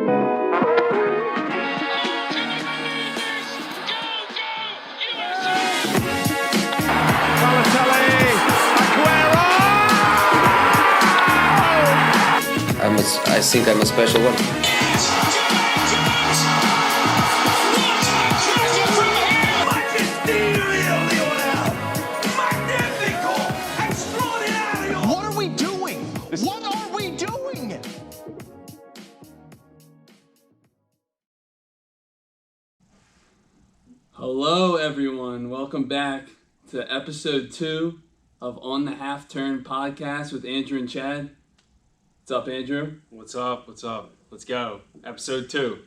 I think I'm a special one. What are we doing? What are we doing? Hello, everyone. Welcome back to episode 2 of On the Half Turn podcast with Andrew and Chad. What's up, Andrew? What's up? Let's go. Episode 2.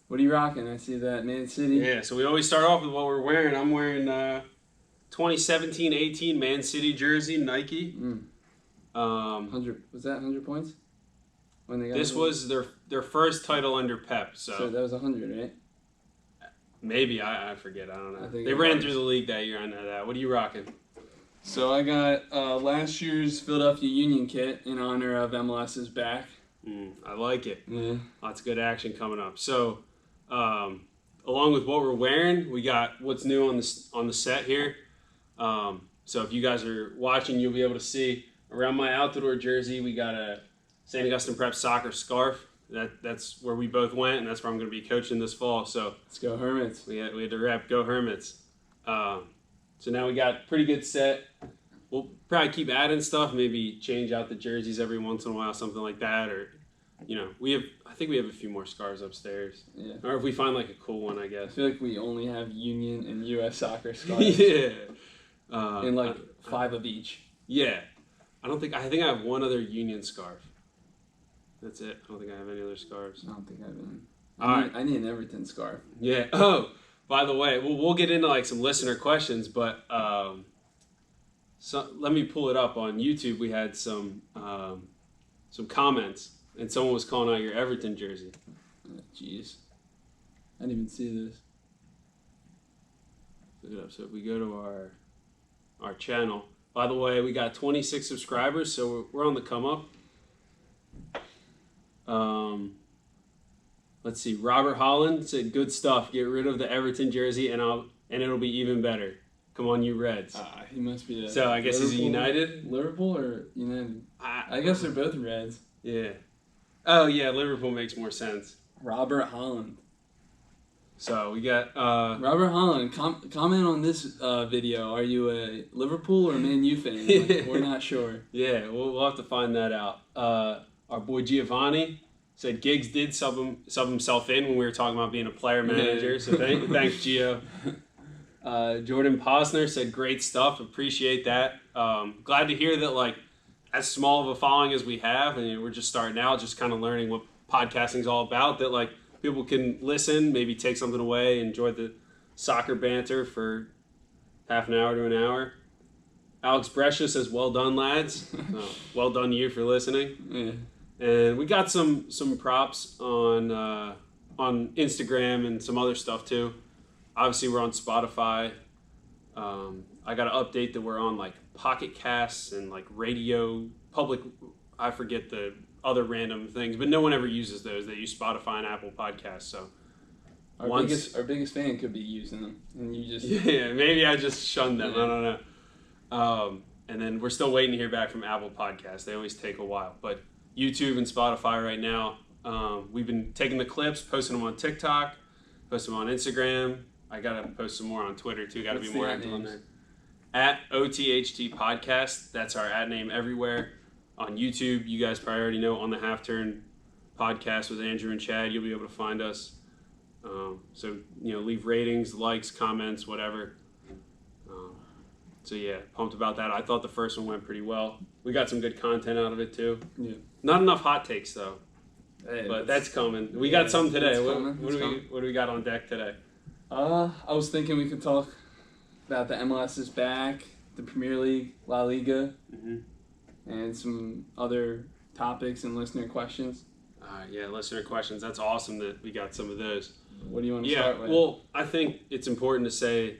What are you rocking? I see that Man City. Yeah, so we always start off with what we're wearing. I'm wearing 2017-18 Man City jersey, Nike. 100. Was that 100 points? When they got this was their first title under Pep. So that was 100, right? Maybe. I forget. I don't know. They ran through the league that year. I know that. What are you rocking? So I got last year's Philadelphia Union kit in honor of MLS's back. I like it. Yeah. Lots of good action coming up. So, along with what we're wearing, we got what's new on the set here. So if you guys are watching, you'll be able to see around my outdoor jersey, we got a St. Augustine Prep soccer scarf. That's where we both went, and that's where I'm going to be coaching this fall. So let's go Hermits. We had to rep Go Hermits. So now we got a pretty good set. We'll probably keep adding stuff, maybe change out the jerseys every once in a while, something like that. Or, I think we have a few more scarves upstairs. Yeah. Or if we find like a cool one, I guess. I feel like we only have Union and U.S. soccer scarves. Yeah. And 5 of each. Yeah. I think I have one other Union scarf. That's it. I don't think I have any other scarves. I don't think I have any. I need an Everton scarf. Yeah. Oh, by the way, we'll get into some listener questions, but so let me pull it up on YouTube. We had some comments, and someone was calling out your Everton jersey. Jeez, I didn't even see this. Look it up. So if we go to our channel, by the way, we got 26 subscribers, so we're on the come up. Let's see. Robert Holland said, "Good stuff. Get rid of the Everton jersey, and it'll be even better. Come on, you Reds." He must be. So I guess he's a United. Liverpool or United? I guess they're both Reds. Yeah. Oh yeah, Liverpool makes more sense. Robert Holland. So we got Robert Holland. Comment on this video. Are you a Liverpool or Man U fan? We're not sure. Yeah, we'll have to find that out. Our boy Giovanni said Giggs did sub himself in when we were talking about being a player manager. Yeah. So thanks, Gio. Jordan Posner said great stuff. Appreciate that. Glad to hear that as small of a following as we have, and we're just starting out, just kind of learning what podcasting is all about. That people can listen, maybe take something away, enjoy the soccer banter for half an hour to an hour. Alex Brescia says, "Well done, lads." Well done you for listening. Yeah. And we got some props on Instagram and some other stuff too. Obviously, we're on Spotify. I got to update that we're on Pocket Casts and radio public. I forget the other random things, but no one ever uses those. They use Spotify and Apple Podcasts. So our biggest fan could be using them, and you just maybe I just shunned them. Yeah. I don't know. And then we're still waiting to hear back from Apple Podcasts. They always take a while, but YouTube and Spotify right now. We've been taking the clips, posting them on TikTok, posting them on Instagram. I gotta post some more on Twitter too. Gotta be more active on there. At OTHT Podcast. That's our @ name everywhere. On YouTube, you guys probably already know, On the Half Turn Podcast with Andrew and Chad. You'll be able to find us. So leave ratings, likes, comments, whatever. So yeah, pumped about that. I thought the first one went pretty well. We got some good content out of it too. Yeah. Not enough hot takes though. Hey, but that's coming. We got some today. What do we got on deck today? I was thinking we could talk about the MLS's back, the Premier League, La Liga, and some other topics and listener questions. Yeah, listener questions. That's awesome that we got some of those. What do you want to start with? Well, I think it's important to say,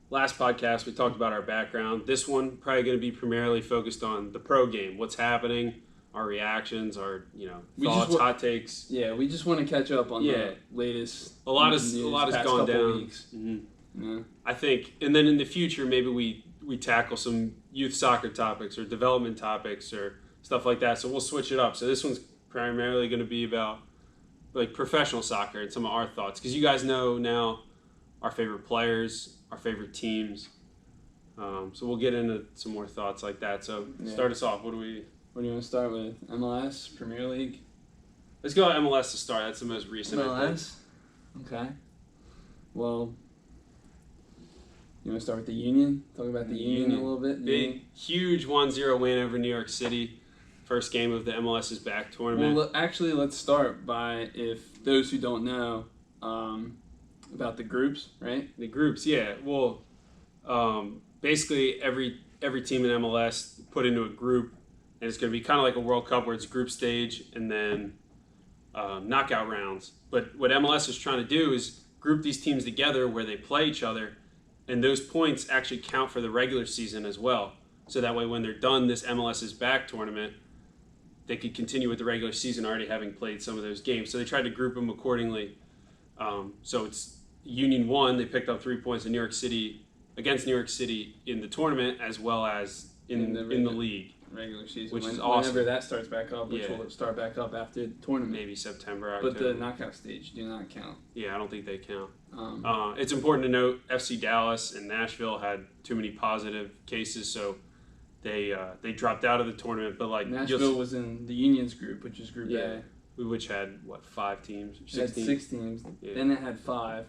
last podcast we talked about our background. This one probably going to be primarily focused on the pro game, what's happening, our reactions, our We thoughts, just hot takes. Yeah, we just want to catch up on the latest. A lot has past gone couple down. Weeks. Mm-hmm. I think, and then in the future, maybe we tackle some youth soccer topics or development topics or stuff like that. So we'll switch it up. So this one's primarily going to be about like professional soccer and some of our thoughts, because you guys know now our favorite players, our favorite teams. So we'll get into some more thoughts like that. So start us off. What do you want to start with? MLS, Premier League? Let's go MLS to start. That's the most recent. MLS? Okay. Well, you want to start with the Union? Talk about the Union a little bit? Big, huge 1-0 win over New York City. First game of the MLS's back tournament. Well, actually, let's start by, if those who don't know, about the groups, right? The groups, yeah. Well, basically every team in MLS put into a group, and it's going to be kind of like a World Cup where it's group stage and then knockout rounds. But what MLS is trying to do is group these teams together where they play each other, and those points actually count for the regular season as well. So that way when they're done this MLS's back tournament, they could continue with the regular season already having played some of those games. So they tried to group them accordingly. So it's Union won. They picked up 3 points in New York City against New York City in the tournament as well as in the league. Regular season, which is awesome. Whenever that starts back up, which will start back up after the tournament. Maybe September, October. But the knockout stage do not count. Yeah, I don't think they count. It's important to note FC Dallas and Nashville had too many positive cases, so they dropped out of the tournament. But like Nashville was in the Union's group, which is Group A. Which had 5 teams? It had 6 teams. Yeah. Then it had 5.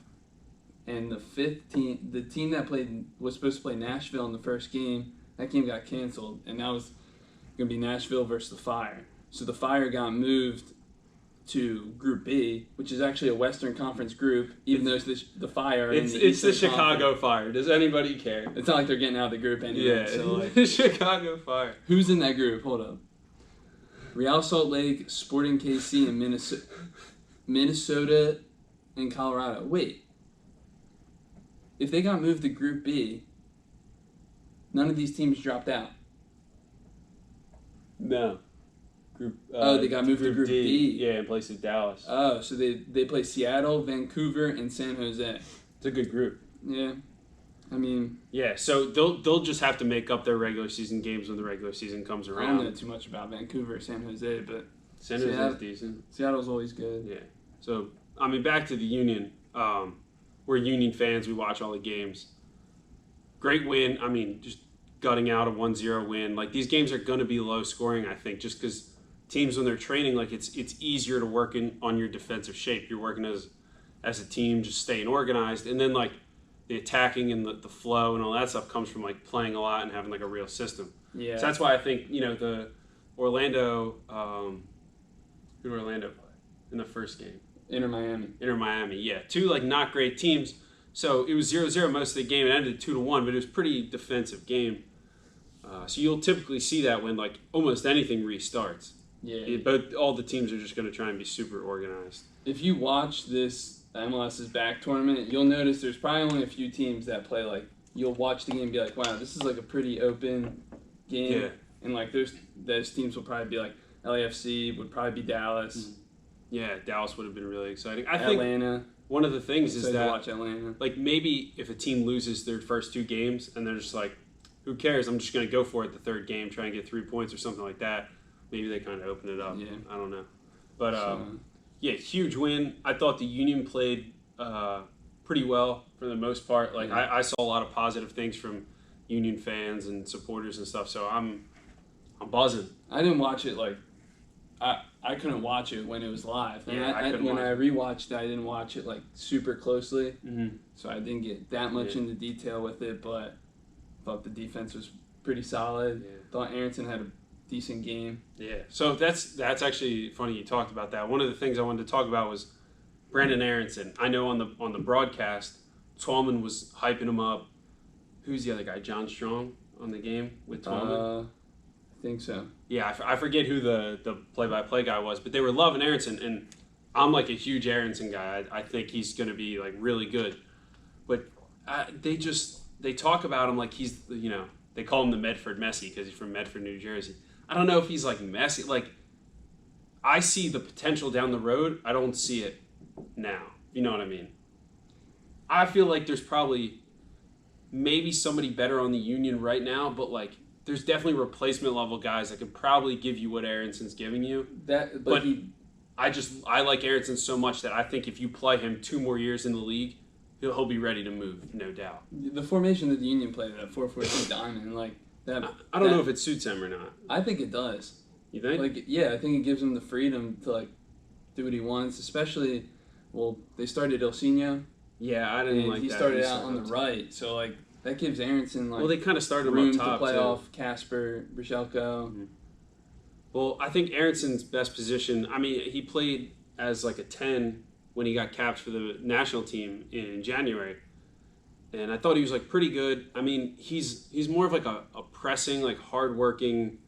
And the 5th team, the team that was supposed to play Nashville in the first game, that game got canceled, and that was going to be Nashville versus the Fire. So the Fire got moved to Group B, which is actually a Western Conference group, even though the Fire. It's the Chicago Fire. Does anybody care? It's not like they're getting out of the group anyway. Yeah, so like, the Chicago Fire. Who's in that group? Hold up. Real Salt Lake, Sporting KC, and Minnesota and Colorado. Wait. If they got moved to Group B, none of these teams dropped out. No. They got moved to Group D. Yeah, in place of Dallas. Oh, so they play Seattle, Vancouver, and San Jose. It's a good group. Yeah. I mean... Yeah, so they'll just have to make up their regular season games when the regular season comes around. I don't know too much about Vancouver or San Jose, but... San Jose's decent. Seattle's always good. Yeah. So, I mean, back to the Union. We're Union fans. We watch all the games. Great win. I mean, just gutting out a 1-0 win. Like, these games are going to be low scoring, I think, just because teams, when they're training, like, it's easier to work on your defensive shape. You're working as a team, just staying organized. And then, like, the attacking and the flow and all that stuff comes from, like, playing a lot and having, like, a real system. Yeah. So that's why I think, the Orlando, who did Orlando play in the first game? Inter Miami, yeah. 2, like, not great teams. So it was 0-0 most of the game. It ended 2-1, but it was a pretty defensive game. So you'll typically see that when, like, almost anything restarts. Yeah. But all the teams are just going to try and be super organized. If you watch this MLS's back tournament, you'll notice there's probably only a few teams that play, like, you'll watch the game and be like, wow, this is, like, a pretty open game. Yeah. And, like, those teams will probably be, like, LAFC would probably be Dallas. Mm-hmm. Yeah, Dallas would have been really exciting. I think Atlanta. One of the things is that, watch Atlanta. Like, maybe if a team loses their first 2 games and they're just like, who cares? I'm just going to go for it the third game, try and get 3 points or something like that. Maybe they kind of open it up. Yeah. I don't know. But, yeah, huge win. I thought the Union played pretty well for the most part. Like, yeah. I saw a lot of positive things from Union fans and supporters and stuff, so I'm buzzing. I didn't watch it, like, I couldn't watch it when it was live. And when I rewatched it, I didn't watch it, like, super closely. Mm-hmm. So I didn't get that much into detail with it, but I thought the defense was pretty solid. Yeah. Thought Aronson had a decent game. Yeah. So that's actually funny you talked about that. One of the things I wanted to talk about was Brandon Aronson. I know on the broadcast, Tallman was hyping him up. Who's the other guy? John Strong on the game with Tallman? I think so. Yeah, I forget who the play-by-play guy was, but they were loving Aronson, and I'm like a huge Aronson guy. I think he's going to be like really good. But they talk about him like he's, they call him the Medford Messi because he's from Medford, New Jersey. I don't know if he's like Messi. Like, I see the potential down the road. I don't see it now. You know what I mean? I feel like there's probably maybe somebody better on the Union right now, but like there's definitely replacement level guys that could probably give you what Aronson's giving you. I like Aronson so much that I think if you play him 2 more years in the league, he'll be ready to move, no doubt. The formation that the Union played, that 4-4-2 diamond, like that. I don't know if it suits him or not. I think it does. You think? Like, yeah, I think it gives him the freedom to like do what he wants. Especially, they started Ilsinho. Yeah, I didn't like that. He started out on the right, so like that gives Aronson like. Well, they kind of started room him up top to play too. off Casper, Brichelko. Mm-hmm. Well, I think Aronson's best position. I mean, he played as like a 10 when he got capped for the national team in January, and I thought he was like pretty good. I mean, he's more of like a pressing, like hardworking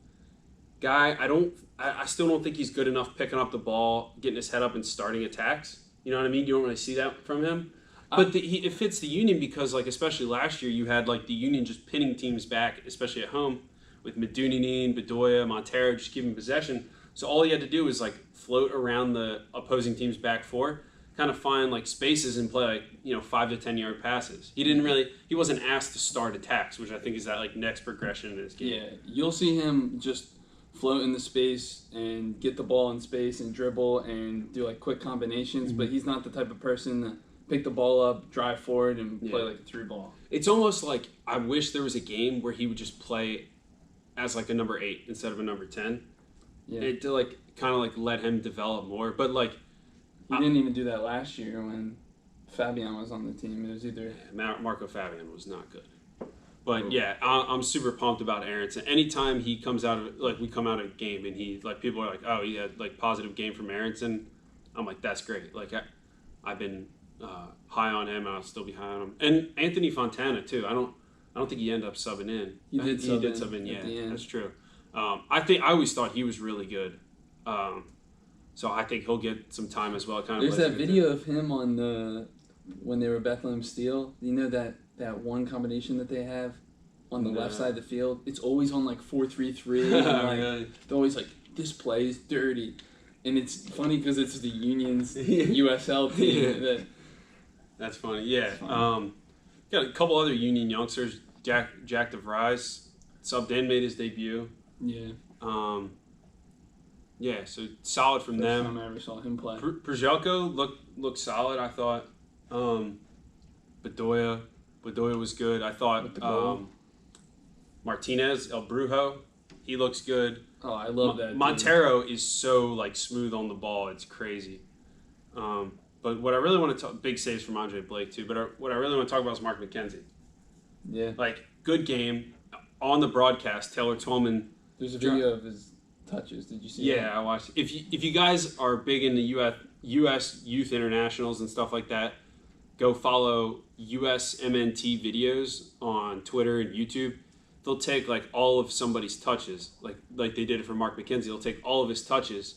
guy. I still don't think he's good enough picking up the ball, getting his head up, and starting attacks. You know what I mean? You don't really see that from him. But it fits the Union because, like, especially last year, you had like the Union just pinning teams back, especially at home, with Medunjanin, Bedoya, Montero just giving possession. So all he had to do was like float around the opposing team's back 4, kind of find like spaces and play like 5 to 10 yard passes. He wasn't asked to start attacks, which I think is that like next progression in his game. Yeah, you'll see him just float in the space and get the ball in space and dribble and do like quick combinations. Mm-hmm. But he's not the type of person that pick the ball up, drive forward, and play like a through ball. It's almost like I wish there was a game where he would just play as like a number 8 instead of a number 10. Yeah. It to like kind of like let him develop more. But like he didn't even do that last year when Fabian was on the team. It was either Marco Fabian was not good. But yeah, I'm super pumped about Aronson. Anytime he comes out of like we come out of a game and he like people are like, oh, he had like positive game from Aronson. I'm like, that's great. Like I've been high on him, and I'll still be high on him. And Anthony Fontana too. I don't think he ended up subbing in. He did sub in. Yeah, that's true. I always thought he was really good. So I think he'll get some time as well. There's that video of him on when they were Bethlehem Steel. You know that one combination that they have on the left side of the field? It's always on like 4-3-3. And like, they're always like, this play is dirty. And it's funny because it's the Union's USL team. That's funny. Yeah. Got a couple other Union youngsters. Jack DeVries subbed in, made his debut. Yeah. Yeah, so solid from them. First time I ever saw him play. Brichelko looked solid, I thought. Bedoya was good. I thought Martinez, El Brujo, he looks good. Oh, I love that. Montero is so like smooth on the ball. It's crazy. But what I really want to talk, big saves from Andre Blake too, but what I really want to talk about is Mark McKenzie. Yeah. Like, good game. On the broadcast, Taylor Twellman. There's a video of his touches. Did you see that? Yeah, I watched. If you guys are big into U.S. youth internationals and stuff like that, go follow USMNT videos on Twitter and YouTube. They'll take like all of somebody's touches, like they did it for Mark McKenzie. They'll take all of his touches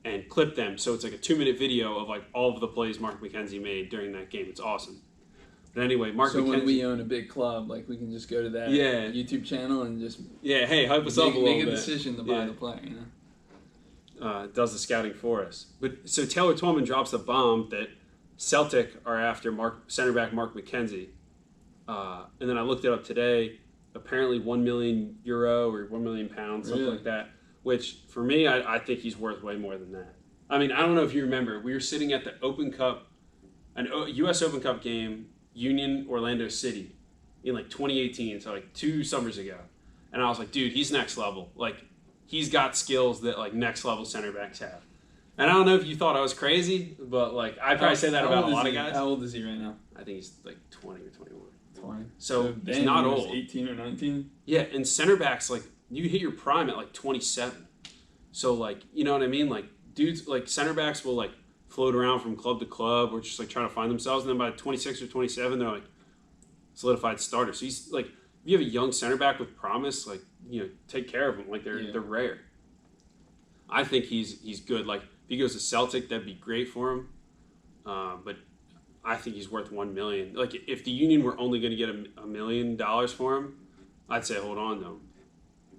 and clip them, so it's like a 2-minute video of like all of the plays Mark McKenzie made during that game. It's awesome. But anyway, Mark McKenzie. So when we own a big club, like we can just go to that YouTube channel and just hey, hype us up a little bit. Make a decision to buy the player, you know. Does the scouting for us. But so Taylor Twellman drops a bomb that Celtic are after center back Mark McKenzie, and then I looked it up today. Apparently €1 million or £1 million, something like that. Which for me, I think he's worth way more than that. I mean, I don't know if you remember, we were sitting at the Open Cup, U.S. Open Cup game, Union Orlando City, in like 2018, so like 2 summers ago, and I was like, dude, he's next level. Like, he's got skills that like next level center backs have. And I don't know if you thought I was crazy, but like I probably say that about a lot of guys. How old is he right now? I think he's like 20 or 21. 20. So he's not old. 18 or 19. Yeah, and center backs, like, you hit your prime at like 27. So like, you know what I mean? Like, dudes, like center backs will like float around from club to club or just like trying to find themselves, and then by 26 or 27 they're like solidified starters. So he's like, if you have a young center back with promise, like, you know, take care of them. Like they're rare. I think he's good. Like, if he goes to Celtic, that'd be great for him. But I think he's worth $1 million. Like, if the Union were only going to get $1 million for him, I'd say hold on to him.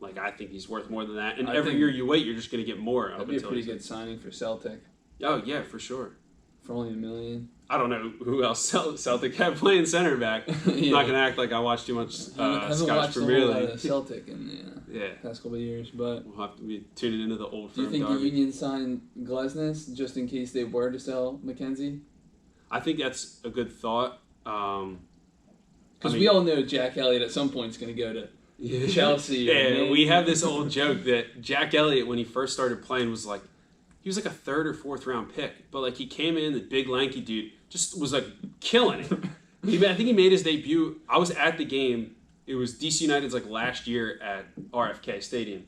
Like, I think he's worth more than that. And I every think year you wait, you're just going to get more. That'd be a pretty good signing for Celtic. Oh, yeah, for sure. For only $1 million. I don't know who else Celtic have playing center back. Yeah. I'm not going to act like I watch too much Scottish Premier League. Celtic in the past couple of years, but we'll have to be tuning into the old do you firm think derby. the Union signed Glesnes just in case they were to sell McKenzie? I think that's a good thought. Because we all know Jack Elliott at some point is going to go to Chelsea. Yeah, we have this old joke that Jack Elliott, when he first started playing, was like a 3rd or 4th round pick. But like he came in, the big lanky dude, just was like killing it. I think he made his debut. I was at the game. It was DC United's like last year at RFK Stadium.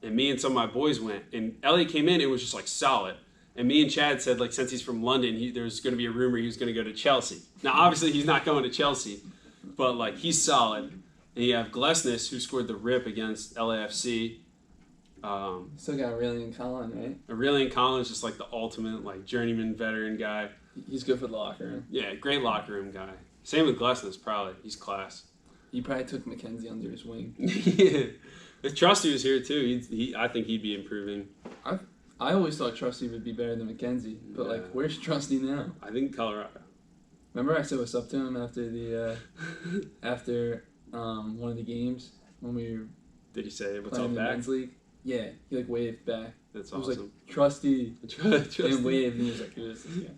And me and some of my boys went. And Elliott came in, it was just like solid. And me and Chad said, like, since he's from London, there's going to be a rumor he was going to go to Chelsea. Now, obviously, he's not going to Chelsea. But, like, he's solid. And you have Glesnes, who scored the rip against LAFC. Still got Aurelian Collin, right? Aurelian Collins, just like the ultimate, like, journeyman veteran guy. He's good for the locker room. Yeah, great locker room guy. Same with Glesnes, probably. He's class. He probably took McKenzie under his wing. Yeah. If Trusty was here, too, I think he'd be improving. I always thought Trusty would be better than McKenzie. But, like, where's Trusty now? I think Colorado. Remember I said what's up to him after the one of the games when we were Did he say what's playing up in the back? men's league? Yeah, he like waved back. That's awesome. awesome. It was like Trusty Trusty. and waved, and he was like, "Who is this guy?"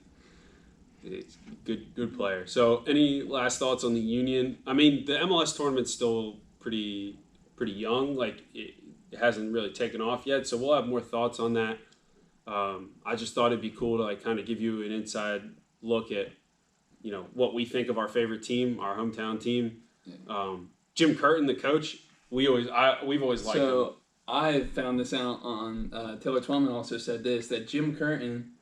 It's good player. So, any last thoughts on the Union? I mean, the MLS tournament's still pretty young. Like it hasn't really taken off yet. So we'll have more thoughts on that. I just thought it'd be cool to like kind of give you an inside look at what we think of our favorite team, our hometown team. Jim Curtin, the coach, we've always liked him. So I found this out on Taylor Twellman also said this, that Jim Curtin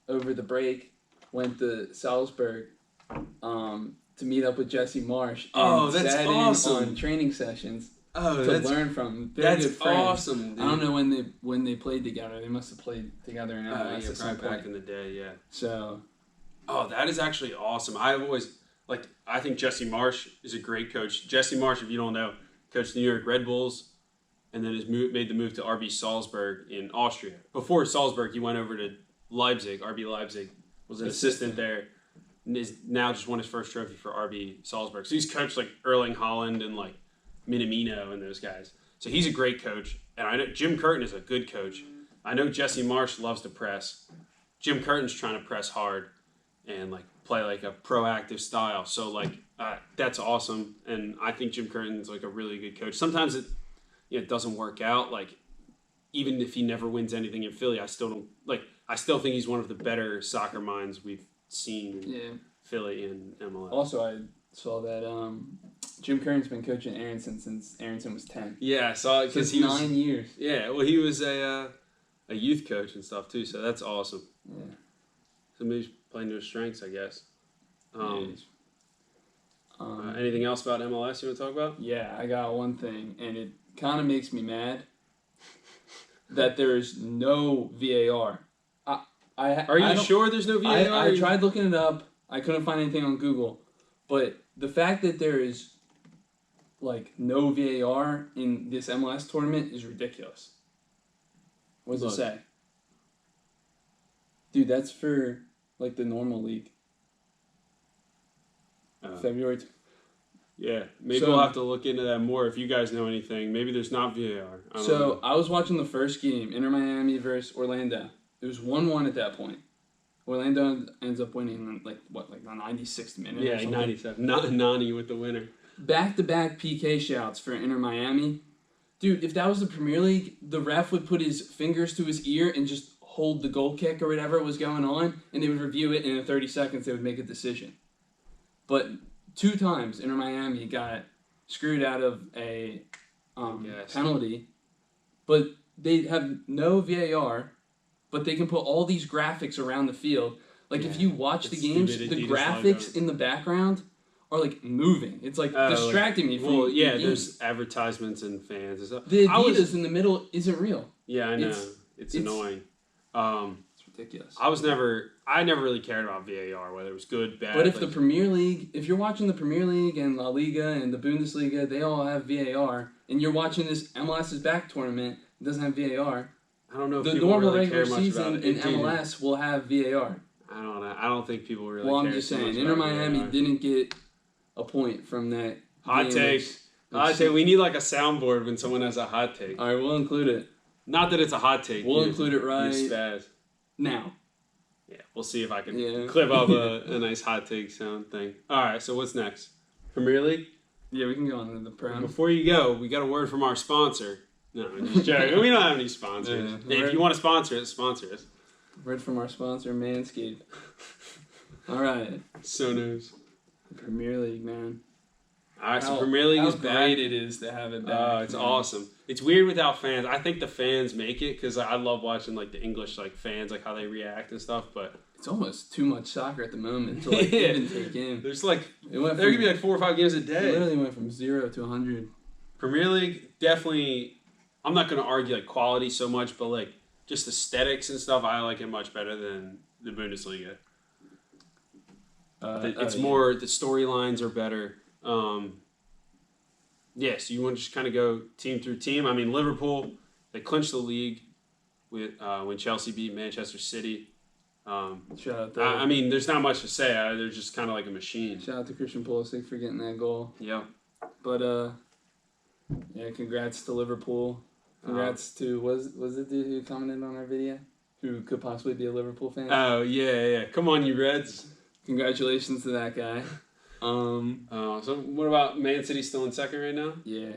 over the break went to Salzburg to meet up with Jesse Marsh and that's sat awesome. in on training sessions to that's learn from. that's good friends. awesome. Dude. I don't know when they played together. They must have played together in MLS at some probably point. back in the day, yeah. So, that is actually awesome. I think Jesse Marsh is a great coach. Jesse Marsh, if you don't know, coached the New York Red Bulls and then made the move to RB Salzburg in Austria. Before Salzburg, he went over to Leipzig. RB Leipzig was an assistant there. And is now just won his first trophy for RB Salzburg. So he's coached like Erling Haaland and like Minamino and those guys. So he's a great coach. And I know Jim Curtin is a good coach. I know Jesse Marsh loves to press. Jim Curtin's trying to press hard and like play like a proactive style. So like that's awesome. And I think Jim Curtin's like a really good coach. Sometimes it doesn't work out. Like even if he never wins anything in Philly, I still think he's one of the better soccer minds we've seen in Philly and MLS. Also, I saw that Jim Curtin's been coaching Aronson since Aronson was 10. Yeah, I saw it because he was 9 years. Yeah, well, he was a youth coach and stuff too, so that's awesome. Yeah. So maybe he's playing to his strengths, I guess. Yeah. Anything else about MLS you want to talk about? Yeah, I got one thing, and it kind of makes me mad that there's no VAR. Are you sure there's no VAR? I tried looking it up. I couldn't find anything on Google. But the fact that there is like no VAR in this MLS tournament is ridiculous. What does it say? Dude, that's for like the normal league. February. Yeah, maybe we'll have to look into that more if you guys know anything. Maybe there's not VAR. I was watching the first game, Inter Miami versus Orlando. It was 1-1 at that point. Orlando ends up winning like the 96th minute. Yeah, or something. 97. Nani with the winner. Back-to-back PK shouts for Inter Miami. Dude, if that was the Premier League, the ref would put his fingers to his ear and just hold the goal kick or whatever was going on, and they would review it, and in 30 seconds they would make a decision. But 2 times Inter Miami got screwed out of a penalty, but they have no VAR, but they can put all these graphics around the field. Like if you watch the games, the graphics in the background are like moving. It's like distracting me from the game. There's advertisements and fans and stuff. The Adidas in the middle isn't real. Yeah, I know. It's annoying. ridiculous. I never really cared about VAR, whether it was good, bad. But if the Premier League, if you're watching the Premier League and La Liga and the Bundesliga, they all have VAR, and you're watching this MLS's back tournament, it doesn't have VAR. I don't know if the people normal really regular care much season about in it. MLS will have VAR. I don't know. I don't think people really Well, care I'm just too saying, much Inter about Miami VAR. didn't get a point from that. Hot game, take. which- We need like a soundboard when someone has a hot take. All right, we'll include it Not that it's a hot take. We'll you- include it right you spaz. now. Yeah, we'll see if I can Yeah. clip up a nice hot take sound thing. All right, so what's next? Premier League? Yeah, we can go on to the Prem. Before you go, we got a word from our sponsor. No, I'm just joking. We don't have any sponsors. Yeah. Hey, if you want to sponsor us. Word from our sponsor, Manscaped. All right, So news. Premier League, man. All right, so Premier League is how back. great it is to have it back. Oh, it's man. awesome. It's weird without fans. I think the fans make it because I love watching like the English like fans, like how they react and stuff. But It's almost too much soccer at the moment to like Yeah. even take in. there's like It went there from, could be like 4 or 5 games a it day. literally went from 0 to 100. Premier League definitely. I'm not going to argue like quality so much, but like just aesthetics and stuff, I like it much better than the Bundesliga. It's more the storylines are better. Yeah, so you want to just kind of go team through team. I mean, Liverpool, they clinched the league with when Chelsea beat Manchester City. Shout out to I mean, there's not much to say. They're just kind of like a machine. shout out to Christian Pulisic for getting that goal. Yeah. But yeah, congrats to Liverpool. Congrats to was the dude who commented on our video who could possibly be a Liverpool fan. Oh yeah. Come on, you Reds. Congratulations to that guy. So what about Man City still in second right now? Yeah.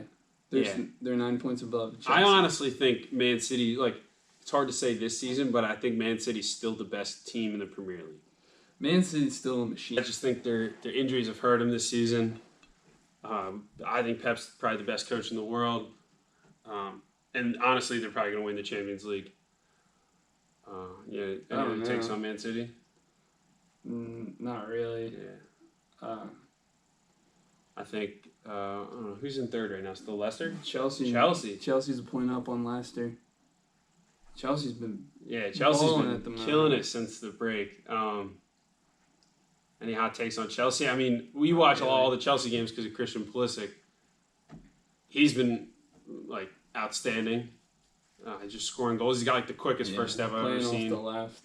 Yeah. They're 9 points above Chelsea. I honestly think Man City, like, it's hard to say this season, but I think Man City's still the best team in the Premier League. Man City's still a machine. I just think their injuries have hurt them this season. I think Pep's probably the best coach in the world. And honestly, they're probably going to win the Champions League. Any other takes on Man City? Not really. Yeah. I think, I don't know, who's in third right now? Still Leicester? Chelsea. Chelsea's a point up on Leicester. Chelsea's been Chelsea's balling at the been moment. killing it since the break. Any hot takes on Chelsea? I mean, we watch all the Chelsea games because of Christian Pulisic. He's been, like, outstanding. Just scoring goals. He's got, like, the quickest first step I've ever seen. Playing off the left.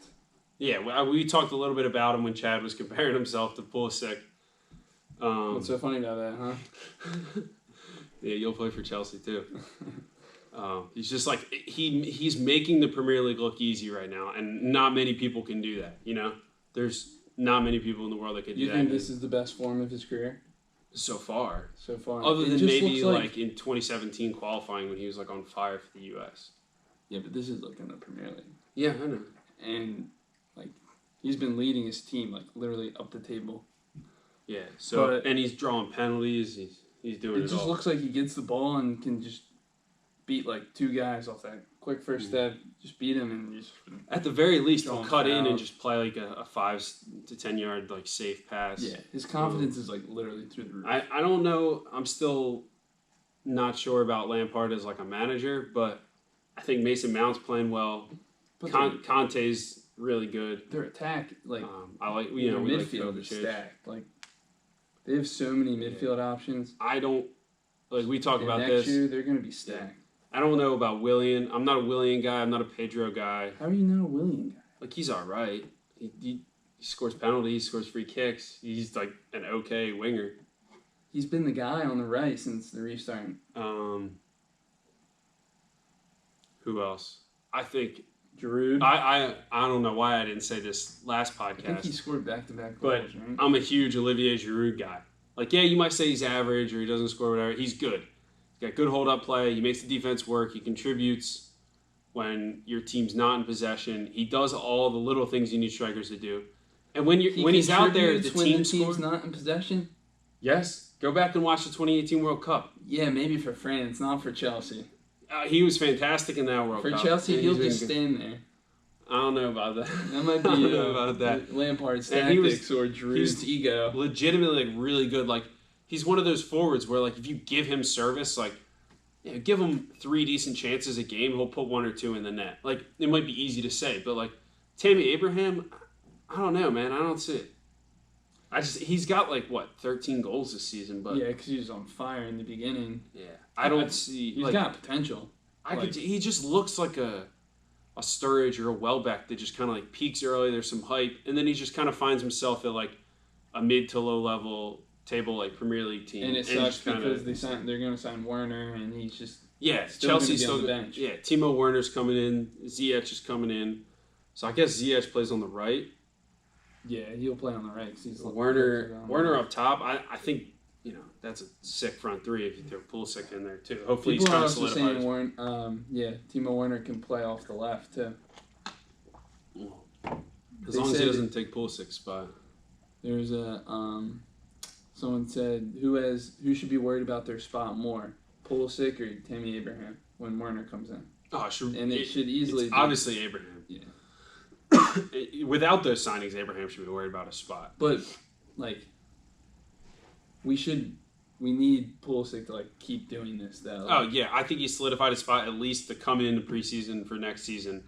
Yeah, we talked a little bit about him when Chad was comparing himself to Pulisic. What's so funny about that, huh? Yeah, you'll play for Chelsea too. He's just like he's making the Premier League look easy right now, and not many people can do that. You know, there's not many people in the world that can do that. You think this is the best form of his career so far? so far? Other It than just maybe looks like in 2017 qualifying when he was like on fire for the U.S. Yeah, but this is looking the Premier League, Yeah, I know. and like he's been leading his team like literally up the table. Yeah. So But- and he's drawing penalties. He's doing it It just all. looks like he gets the ball and can just beat like 2 guys off that quick first step. Just beat him and just. At the very least, he'll Drawing cut in and fouls. just play like a 5 to 10 yard like safe pass. Yeah, his confidence is like literally through the roof. I don't know. I'm still not sure about Lampard as like a manager, but I think Mason Mount's playing well. But Conte's really good. their attack, like I like their we like midfield is Kovacic. stacked. Like they have so many midfield options. I don't like we talk And about next this. year they're gonna be stacked. I don't know about Willian. I'm not a Willian guy. I'm not a Pedro guy. How are you not a Willian guy? Like he's all right. He scores penalties, scores free kicks. He's like an okay winger. He's been the guy on the right since the restart. Who else? I think Giroud. I don't know why I didn't say this last I think podcast, he scored back-to-back but goals, right? I'm a huge Olivier Giroud guy. Like, yeah, you might say he's average or he doesn't score whatever. He's good. He's got good hold-up play. He makes the defense work. He contributes when your team's not in possession. He does all the little things you need strikers to do. And when he's out there, the contributes when team the team's scores. not in possession. Yes, go back and watch the 2018 World Cup. Yeah, maybe for France, not for Chelsea. He was fantastic in that World For Cup. Chelsea, And he'll he's been just good. stand there. I don't know about that. That might I don't be know about that. Lampard's And he was- tactics or Giroud's ego. Legitimately, like, really good. Like, he's one of those forwards where, like, if you give him service, like, give him 3 decent chances a game, he'll put 1 or 2 in the net. Like, it might be easy to say, but, like, Tammy Abraham, I don't know, man. I don't see it. He's got 13 goals this season, but yeah, because he was on fire in the beginning. Yeah, I don't see. He's got potential. He just looks like a Sturridge or a Welbeck that just kind of peaks early. There's some hype, and then he just kind of finds himself at a mid to low level table Premier League team. And it sucks because they're going to sign Werner, and he's just Chelsea's still on the bench. Yeah, Timo Werner's coming in. Ziyech is coming in. So I guess Ziyech plays on the right. Yeah, he'll play on the right because he's Werner up top. I think that's a sick front three if you throw Pulisic in there too. Hopefully People he's kind are of also solidified. saying Timo Werner can play off the left too. As long as he doesn't take Pulisic's spot. There's someone said who should be worried about their spot more, Pulisic or Tammy Abraham when Werner comes in. Oh, sure. And it should easily be obviously Abraham. Yeah. Without those signings, Abraham should be worried about a spot. But we need Pulisic to keep doing this though. Oh yeah, I think he solidified his spot at least to come into preseason for next season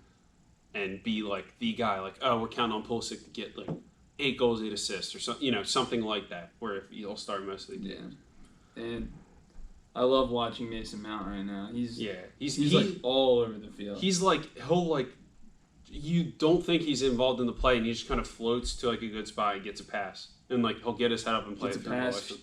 and be the guy. We're counting on Pulisic to get 8 goals, 8 assists, or something like that, where he'll start most of the game. Yeah, and I love watching Mason Mount right now. He's all over the field. He's you don't think he's involved in the play, and he just kind of floats to a good spot and gets a pass, and he'll get his head up and play gets a through pass,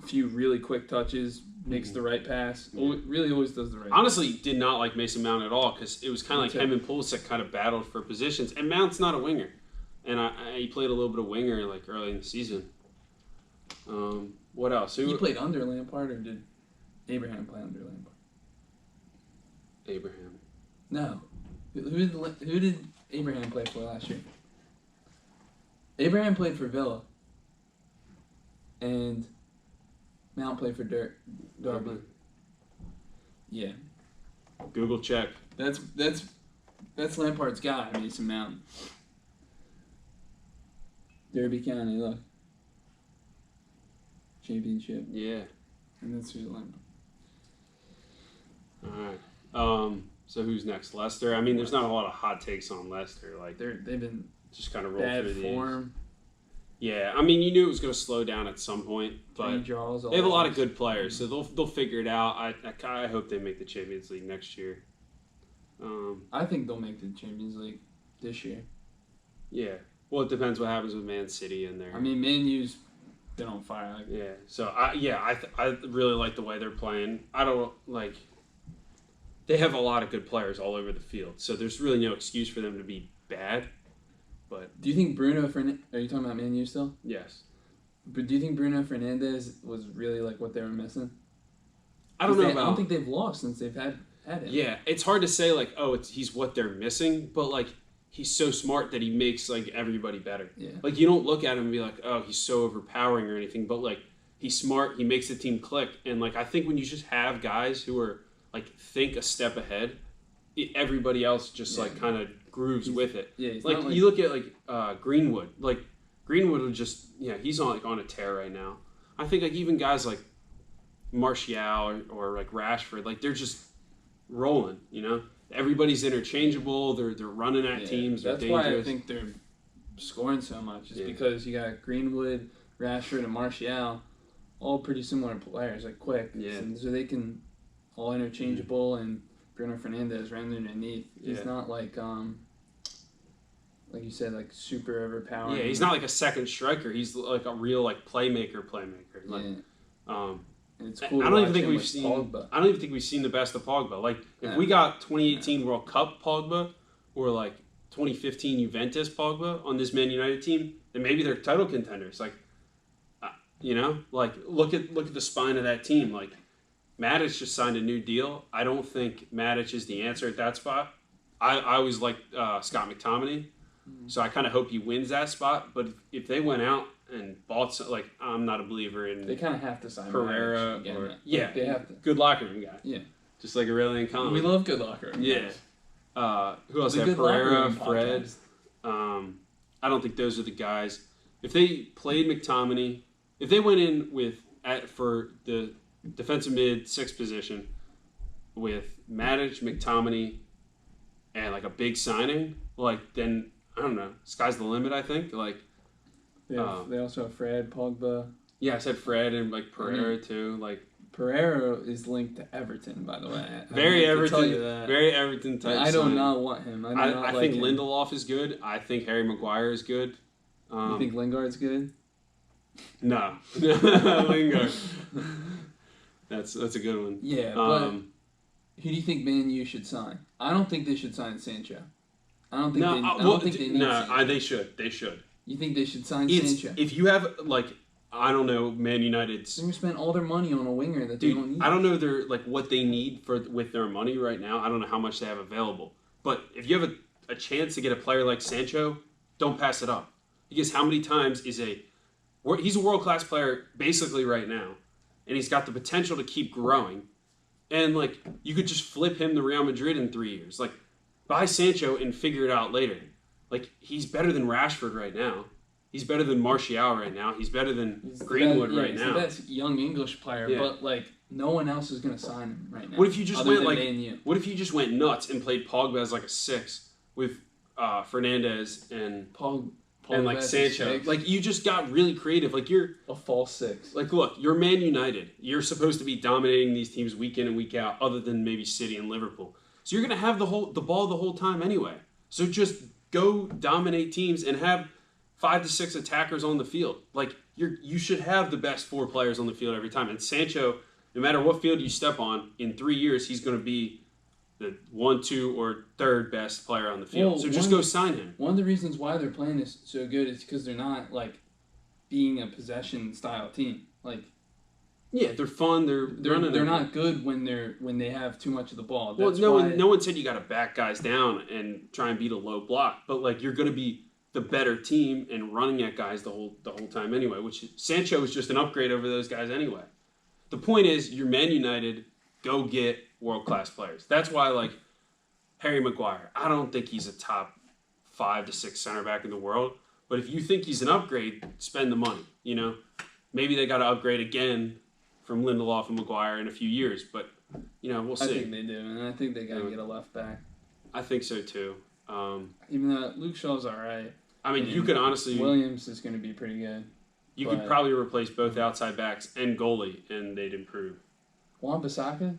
a few really quick touches, makes the right pass. Yeah. Really always does the right. Honestly, did not like Mason Mount at all because it was kind of him and Pulisic kind of battled for positions, and Mount's not a winger, and he played a little bit of winger early in the season. What else? He played under Lampard, or did Abraham play under Lampard? Abraham. No. Who did Abraham play for last year? Abraham played for Villa, and Mount played for Derby. Yeah. Google check. That's Lampard's guy, Mason Mount. Derby County, look. Championship. Yeah. And that's who's Lampard. All right. So who's next? Leicester. I mean, there's not a lot of hot takes on Leicester. They've been just kind of roll bad through form. These. Yeah, I mean, you knew it was going to slow down at some point, but they have a lot of good players, so they'll figure it out. I hope they make the Champions League next year. I think they'll make the Champions League this year. Yeah. Well, it depends what happens with Man City in there. I mean, Man U's been on fire. Yeah. So I really like the way they're playing. I don't They have a lot of good players all over the field, so there's really no excuse for them to be bad. But do you think Bruno Fernandes? Are you talking about Man U still? Yes. But do you think Bruno Fernandes was really what they were missing? I don't know. I don't think they've lost since they've had him. Yeah, it's hard to say he's what they're missing, but he's so smart that he makes everybody better. Yeah. You don't look at him and be oh, he's so overpowering or anything, but he's smart. He makes the team click, and I think when you just have guys who are think a step ahead, everybody else just kind of grooves with it. Yeah, you look at Greenwood. Greenwood would just he's on a tear right now. I think even guys like Martial or Rashford, they're just rolling. Everybody's interchangeable. They're running at teams. That's why I think they're scoring so much. Is because you got Greenwood, Rashford, and Martial, all pretty similar players, quick. Yeah. So they can all interchangeable, and Bruno Fernandes running underneath. He's not like you said, super overpowering. Yeah, he's not a second striker. He's a real playmaker. And it's cool. I don't even think we've seen the best of Pogba. If we got 2018 World Cup Pogba or 2015 Juventus Pogba on this Man United team, then maybe they're title contenders. Look at the spine of that team. Matic just signed a new deal. I don't think Matic is the answer at that spot. I always liked Scott McTominay, so I kind of hope he wins that spot. But if they went out and bought, I'm not a believer in. They kind of have to sign Pereira again, or they have to. Good locker room guy. Yeah, just like Aurelian Coleman. We love good locker room. Yeah. Who else? Pereira, Fred. I don't think those are the guys. If they played McTominay, if they went in for the defensive mid 6 position with Matic, McTominay, and like a big signing, like then I don't know, sky's the limit. I think like They also have Fred, Pogba. yeah, I said Fred and like Pereira too. Like Pereira is linked to Everton, by the way. very I meant to tell you Everton, that. very Everton type. I do not want him. I think Lindelof is good. I think Harry Maguire is good. You think Lingard's good? No, Lingard. That's a good one. Yeah, but who do you think Man U should sign? I don't think they should sign Sancho. I don't think they need Sancho. They should. They should. You think they should sign Sancho? If you have like I don't know, Man United's. They're gonna spend all their money on a winger that they don't need. I don't know their like what they need with their money right now. I don't know how much they have available. But if you have a chance to get a player like Sancho, don't pass it up. Because how many times he's a world-class player basically right now, and he's got the potential to keep growing. And like you could just flip him to Real Madrid in 3 years. Like buy Sancho and figure it out later. Like he's better than Rashford right now. He's better than Martial right now. He's better than Greenwood right now. He's the best young English player, but like no one else is going to sign him right now. What if you just What if you just went nuts and played Pogba as like a 6 with Fernandes and like Sancho? Like you just got really creative. Like you're a false 6. Like look, you're Man United. You're supposed to be dominating these teams week in and week out, other than maybe City and Liverpool. So you're going to have the ball the whole time anyway. So just go dominate teams and have 5 to 6 attackers on the field. Like you should have the best 4 players on the field every time. And Sancho, no matter what field you step on, in 3 years he's going to be the 1, 2, or 3rd best player on the field. Well, so just go sign him. One of the reasons why they're playing is so good is because they're not like being a possession style team. Like yeah, they're fun. They're not good when they have too much of the ball. That's well, no one said you got to back guys down and try and beat a low block, but like you're going to be the better team and running at guys the whole time anyway. Which Sancho is just an upgrade over those guys anyway. The point is, you're Man United. Go get world-class players. That's why, like, Harry Maguire, I don't think he's a top 5 to 6 center back in the world. But if you think he's an upgrade, spend the money, you know? Maybe they got to upgrade again from Lindelof and Maguire in a few years. But, you know, we'll see. I think they do, and I think they got to get a left back. I think so, too. Even though Luke Shaw's all right. I mean, you could honestly... Williams is going to be pretty good. You could probably replace both outside backs and goalie, and they'd improve. Wan-Bissaka?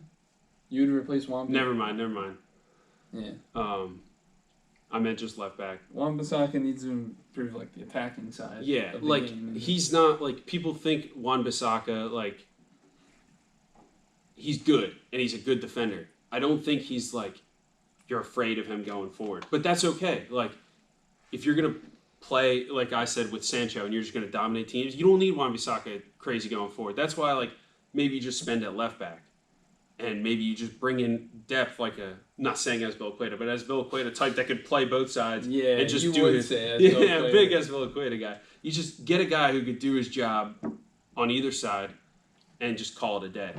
You would replace Wan-Bissaka? Never mind. Yeah. I meant just left back. Wan-Bissaka needs to improve like the attacking side. Yeah, of the like game. He's not like people think Wan-Bissaka like he's good and he's a good defender. I don't think he's like you're afraid of him going forward. But that's okay. Like if you're gonna play like I said with Sancho and you're just gonna dominate teams, you don't need Wan-Bissaka crazy going forward. That's why like maybe you just spend at left back. And maybe you just bring in depth like not saying Azpilicueta, but Azpilicueta type that could play both sides. Yeah, and just you do would his say big Azpilicueta guy. You just get a guy who could do his job on either side and just call it a day.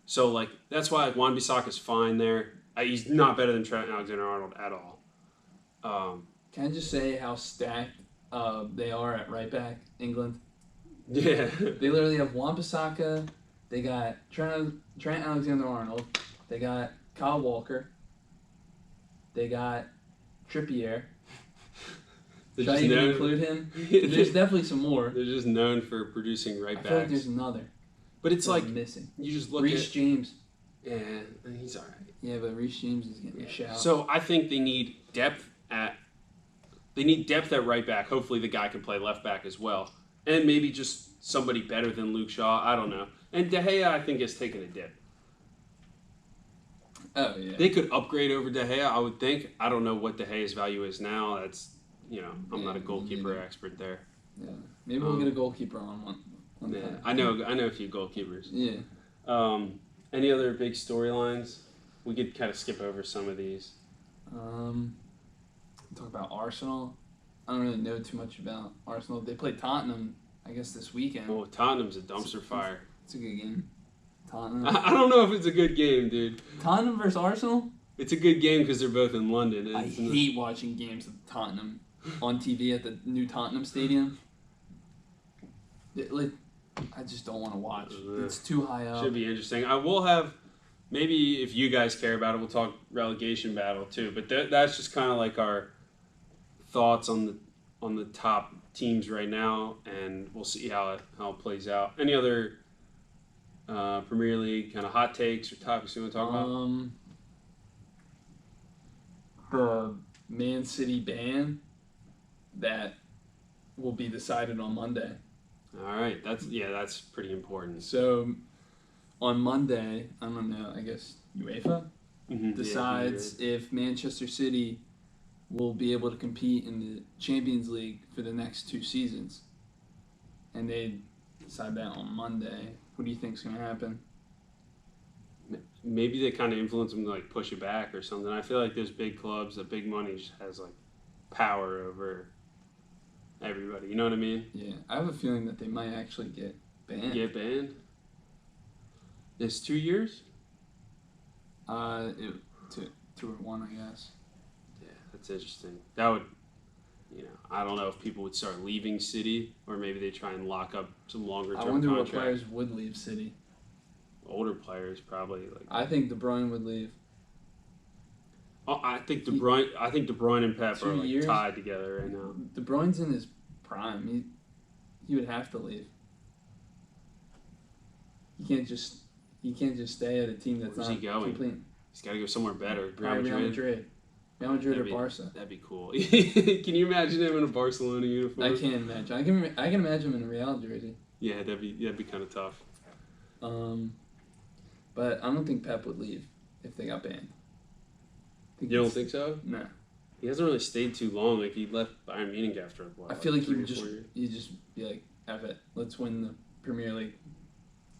So like that's why like, Wan-Bissaka's fine there. He's not better than Trent Alexander-Arnold at all. Can I just say how stacked they are at right back, England? Yeah. They literally have Wan-Bissaka. They got Trent Alexander-Arnold. They got Kyle Walker. They got Trippier. Should I even include him? There's definitely some more. They're just known for producing right backs. I feel like there's another. But it's like missing. You just look Reece at James. Yeah, he's all right. Yeah, but Reece James is getting a shout. So I think they need depth at right back. Hopefully the guy can play left back as well. And maybe just somebody better than Luke Shaw. I don't know. And De Gea, I think, has taken a dip. Oh, yeah. They could upgrade over De Gea, I would think. I don't know what De Gea's value is now. That's, I'm not a goalkeeper expert there. Yeah. Maybe we'll get a goalkeeper on one. Yeah, I know a few goalkeepers. Yeah. Any other big storylines? We could kind of skip over some of these. Talk about Arsenal. I don't really know too much about Arsenal. They played Tottenham, I guess, this weekend. Oh, Tottenham's a dumpster fire. It's a good game. Tottenham. I don't know if it's a good game, dude. Tottenham versus Arsenal? It's a good game because they're both in London. I hate watching games of Tottenham on TV at the new Tottenham Stadium. I just don't want to watch. It's too high up. Should be interesting. I will have maybe if you guys care about it, we'll talk relegation battle too. But that's just kind of like our thoughts on the top teams right now, and we'll see how it plays out. Any other Premier League kind of hot takes or topics you want to talk about? The Man City ban that will be decided on Monday. All right, that's pretty important. So on Monday, I don't know, I guess UEFA decides if Manchester City will be able to compete in the Champions League for the next 2 seasons. And they decide that on Monday. What do you think's going to happen? Maybe they kind of influence them to like push it back or something. I feel like those big clubs, the big money just has like power over everybody. You know what I mean? Yeah, I have a feeling that they might actually get banned. Get banned? It's 2 years? 2 or 1, I guess. Yeah, that's interesting. That would, I don't know if people would start leaving City or maybe they try and lock up some longer term contracts. I wonder what players would leave City. Older players probably. I think De Bruyne would leave. Oh, I think De Bruyne and Pep are like tied together right now. De Bruyne's in his prime. He would have to leave. He can't just stay at a team that's Where's not he going? complete. He's got to go somewhere better. Real Madrid or Barca. That'd be cool. Can you imagine him in a Barcelona uniform? I can't imagine. I can imagine him in a Real jersey. Yeah, that'd be kind of tough. But I don't think Pep would leave if they got banned. You don't think so? No. He hasn't really stayed too long. Like he left Bayern Munich after a while. I feel like he'd just be like, F it. Let's win the Premier League.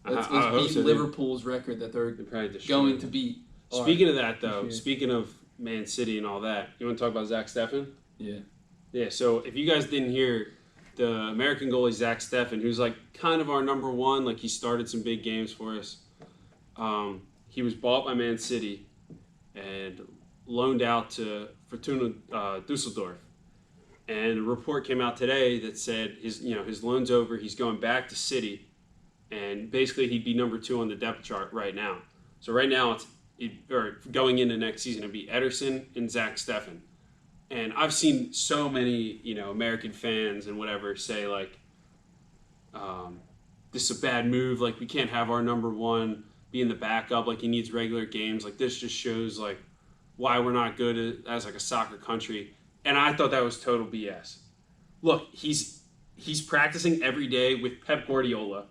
Let's beat Liverpool's record that they're going to beat. Speaking of that, though, speaking of Man City and all that, you want to talk about Zach Steffen? Yeah. Yeah, so if you guys didn't hear, the American goalie Zach Steffen, who's like kind of our number one, like he started some big games for us, he was bought by Man City and loaned out to Fortuna Dusseldorf. And a report came out today that said his loan's over, he's going back to City, and basically he'd be number 2 on the depth chart right now. So right now going into next season, it'd be Ederson and Zach Steffen. And I've seen so many, American fans and whatever say like, this is a bad move. Like we can't have our number 1 be in the backup. Like he needs regular games. Like this just shows like why we're not good as like a soccer country. And I thought that was total BS. Look, he's practicing every day with Pep Guardiola,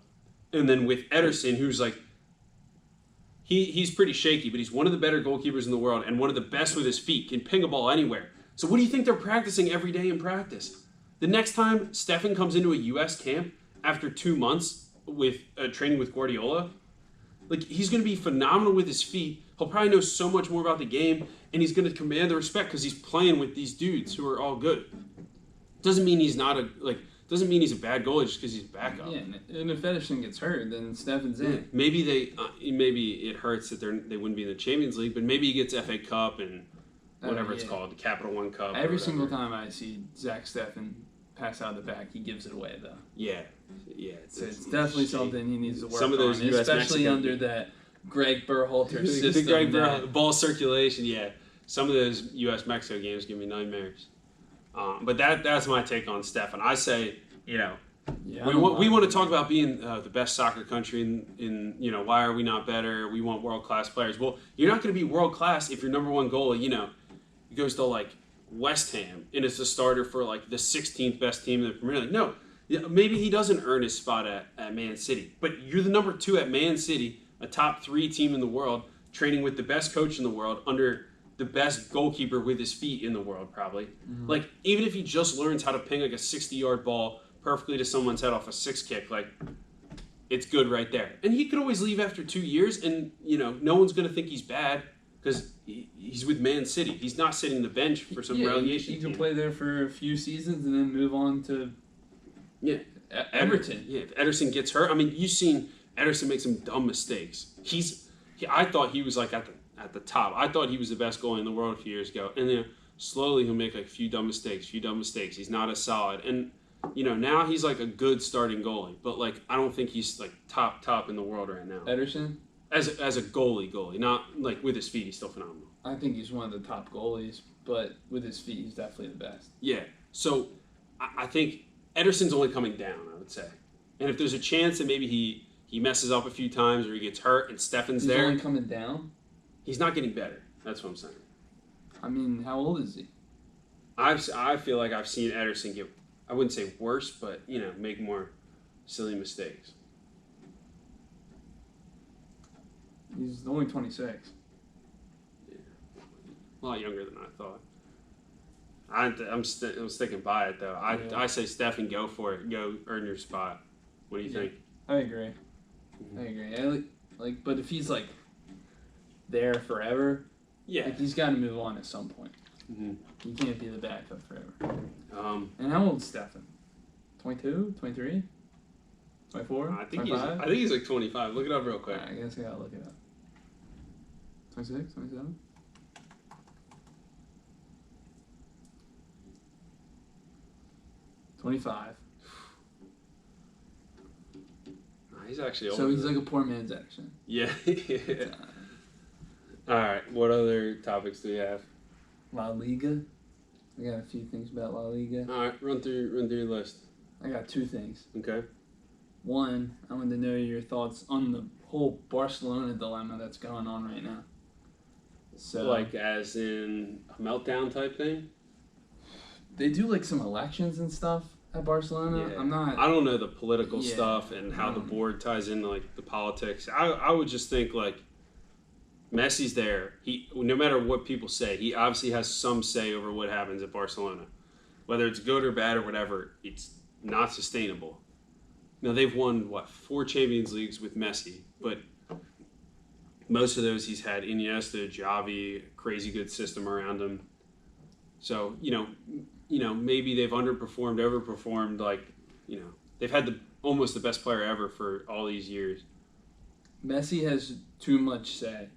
and then with Ederson, who's like, he's pretty shaky, but he's one of the better goalkeepers in the world and one of the best with his feet, can ping a ball anywhere. So what do you think they're practicing every day in practice? The next time Steffen comes into a U.S. camp after 2 months with training with Guardiola, like he's going to be phenomenal with his feet. He'll probably know so much more about the game, and he's going to command the respect because he's playing with these dudes who are all good. Doesn't mean he's not doesn't mean he's a bad goalie just because he's backup. Yeah, and if Ederson gets hurt, then Steffen's in. Maybe maybe it hurts that they wouldn't be in the Champions League, but maybe he gets FA Cup and whatever it's called, the Capital One Cup. Every single time I see Zach Steffen pass out the back, he gives it away though. Yeah. So it's definitely something he needs to work Some of those on, especially under that Greg Berhalter system. The Greg Berhalter ball circulation, yeah. Some of those U.S. Mexico games give me nightmares. But that's my take on Steffen. I say, we want to talk about being the best soccer country in why are we not better? We want world-class players. Well, you're not going to be world-class if your number 1 goalie, he goes to like West Ham and is the starter for like the 16th best team in the Premier League. No, maybe he doesn't earn his spot at Man City, but you're the number 2 at Man City, a top 3 team in the world, training with the best coach in the world under the best goalkeeper with his feet in the world, probably. Mm-hmm. Like, even if he just learns how to ping like a 60-yard ball perfectly to someone's head off a 6 kick, like, it's good right there. And he could always leave after 2 years, and, no one's going to think he's bad because he's with Man City. He's not sitting the bench for some relegation He can play there for a few seasons and then move on to Everton. Yeah, if Ederson gets hurt. I mean, you've seen Ederson make some dumb mistakes. I thought he was like at the top. I thought he was the best goalie in the world a few years ago. And then slowly he'll make like a few dumb mistakes. He's not as solid. And, now he's like a good starting goalie. But, like, I don't think he's like top in the world right now. Ederson? As a goalie, not like with his feet, he's still phenomenal. I think he's one of the top goalies, but with his feet, he's definitely the best. Yeah. So I think Ederson's only coming down, I would say. And if there's a chance that maybe he messes up a few times or he gets hurt and Steffen's there. He's only coming down? He's not getting better. That's what I'm saying. I mean, how old is he? I feel like I've seen Ederson get, I wouldn't say worse, but, make more silly mistakes. He's only 26. Yeah. A lot younger than I thought. I'm sticking by it, though. I say Steffen, go for it. Go earn your spot. What do you think? I agree. I agree. But if he's, there forever, he's got to move on at some point. Mm-hmm. He can't be the backup forever. And how old is Steffen? 22? 23? 24? I think 25? I think he's 25. Look it up real quick. I guess I gotta look it up. 26? 27? $25. He's actually older. So he's like a poor man's Ederson. Yeah. All right. What other topics do we have? La Liga. I got a few things about La Liga. All right. Run through your list. I got two things. Okay. One, I wanted to know your thoughts on the whole Barcelona dilemma that's going on right now. So, as in a meltdown type thing? They do some elections and stuff at Barcelona. Yeah. I don't know the political stuff and how the board ties into the politics. I would just think Messi's there. He, no matter what people say, he obviously has some say over what happens at Barcelona. Whether it's good or bad or whatever, it's not sustainable. Now, they've won, 4 Champions Leagues with Messi, but most of those he's had Iniesta, Xavi, crazy good system around him. So, maybe they've underperformed, overperformed, they've had almost the best player ever for all these years. Messi has too much say.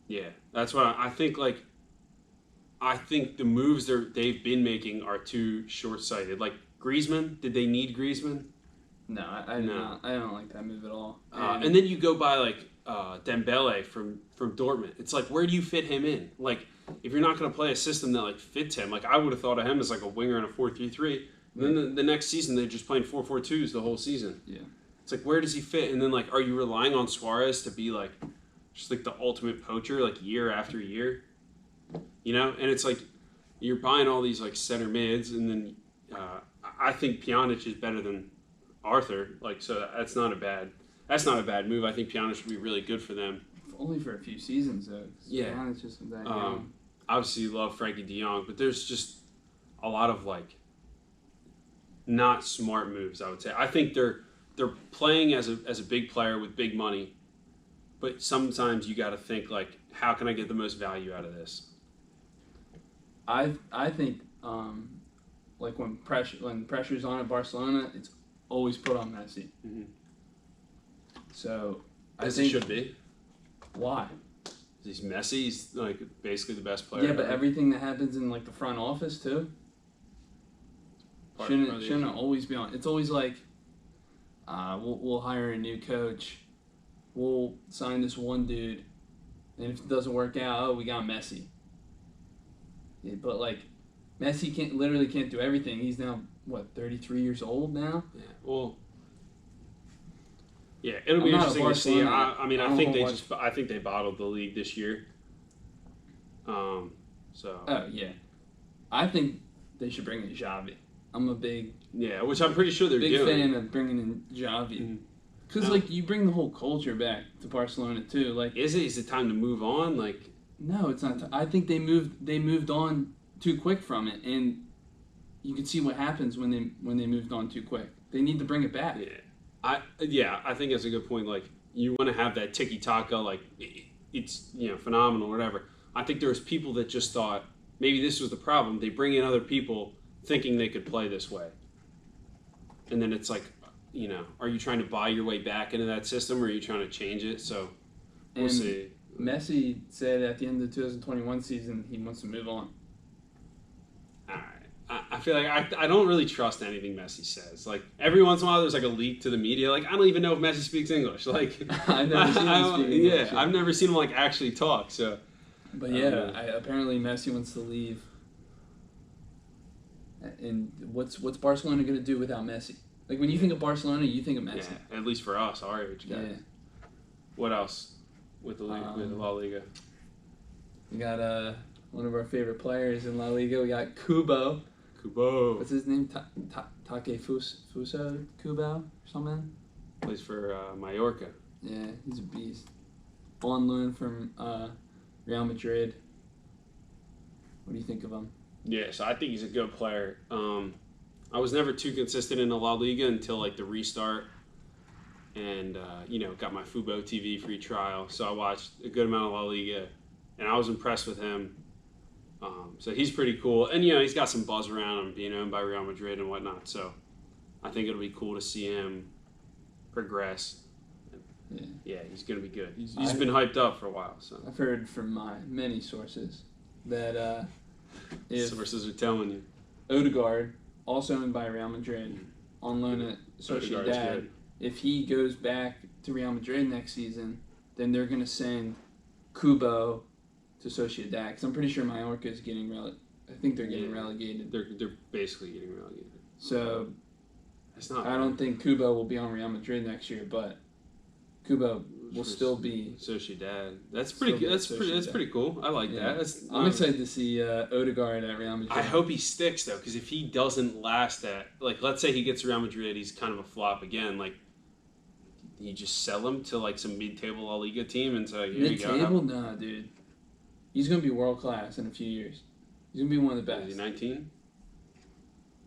Yeah, that's what I think. I think the moves they've been making are too short-sighted. Griezmann, did they need Griezmann? No, I don't like that move at all. And then you go by Dembele from Dortmund. It's where do you fit him in? If you're not going to play a system that fits him, I would have thought of him as a winger in a 4-3-3. Then the next season they're just playing 4-4-2s the whole season. Yeah, it's where does he fit? And then are you relying on Suarez to be just the ultimate poacher year after year? And it's you're buying all these center mids, and then I think Pjanic is better than Arthur. So that's not a bad move. I think Pjanic would be really good for them. Only for a few seasons though. Yeah. Pjanic just that young. Obviously, you love Frankie De Jong, but there's just a lot of not smart moves. I would say. I think they're playing as a big player with big money, but sometimes you got to think how can I get the most value out of this? I think when pressure's on at Barcelona, it's always put on Messi. Mm-hmm. So I think it should be. Why? He's Messi. He's basically the best player. Yeah, but everything that happens in the front office too shouldn't always be on. It's always we'll hire a new coach, we'll sign this one dude, and if it doesn't work out, we got Messi. Yeah, but Messi can't do everything. He's now 33 years old now. Yeah. Well. Yeah, it'll be interesting to see. I think they bottled the league this year. Oh yeah, I think they should bring in Xavi. I'm a big which I'm pretty sure they're doing. fan of bringing in Xavi because you bring the whole culture back to Barcelona too. Is it time to move on? No, it's not. I think they moved on too quick from it, and you can see what happens when they moved on too quick. They need to bring it back. Yeah. I think that's a good point. You want to have that tiki-taka, it's phenomenal or whatever. I think there's people that just thought maybe this was the problem. They bring in other people thinking they could play this way. And then it's are you trying to buy your way back into that system or are you trying to change it? So we'll see. Messi said at the end of the 2021 season he wants to move on. All right. I feel like I don't really trust anything Messi says. Like every once in a while, there's like a leak to the media. Like I don't even know if Messi speaks English. Like I've never seen him speak English. Yeah, I've never seen him like actually talk. So, but yeah, apparently Messi wants to leave. And what's Barcelona going to do without Messi? Like when you think of Barcelona, you think of Messi. Yeah, at least for us, our age guys. Yeah. What else with the La Liga? We got one of our favorite players in La Liga. We got Kubo. What's his name? Take Fuso Kubo or something? Plays for Mallorca. Yeah, he's a beast. On loan from Real Madrid. What do you think of him? Yeah, so I think he's a good player. I was never too consistent in the La Liga until like the restart, and got my Fubo TV free trial. So I watched a good amount of La Liga, and I was impressed with him. So he's pretty cool, and he's got some buzz around him being owned by Real Madrid and whatnot. So I think it'll be cool to see him progress. Yeah, he's gonna be good. He's been hyped up for a while. So I've heard from my many sources that if sources are telling you Odegaard, also owned by Real Madrid, on loan at Sociedad, if he goes back to Real Madrid next season, then they're gonna send Kubo to Sociedad, because I'm pretty sure Mallorca is getting I think they're getting relegated. They're basically getting relegated. So it's not. I don't think Kubo will be on Real Madrid next year, but Kubo will still be Sociedad. That's pretty good. That's pretty cool. I like that. I'm excited to see Odegaard at Real Madrid. I hope he sticks though, because if he doesn't last at, like, let's say he gets Real Madrid, he's kind of a flop again. Like, you just sell him to like some mid-table La Liga team and say, here you go. Mid-table, nah, dude. He's gonna be world class in a few years. He's gonna be one of the best. Is he 19?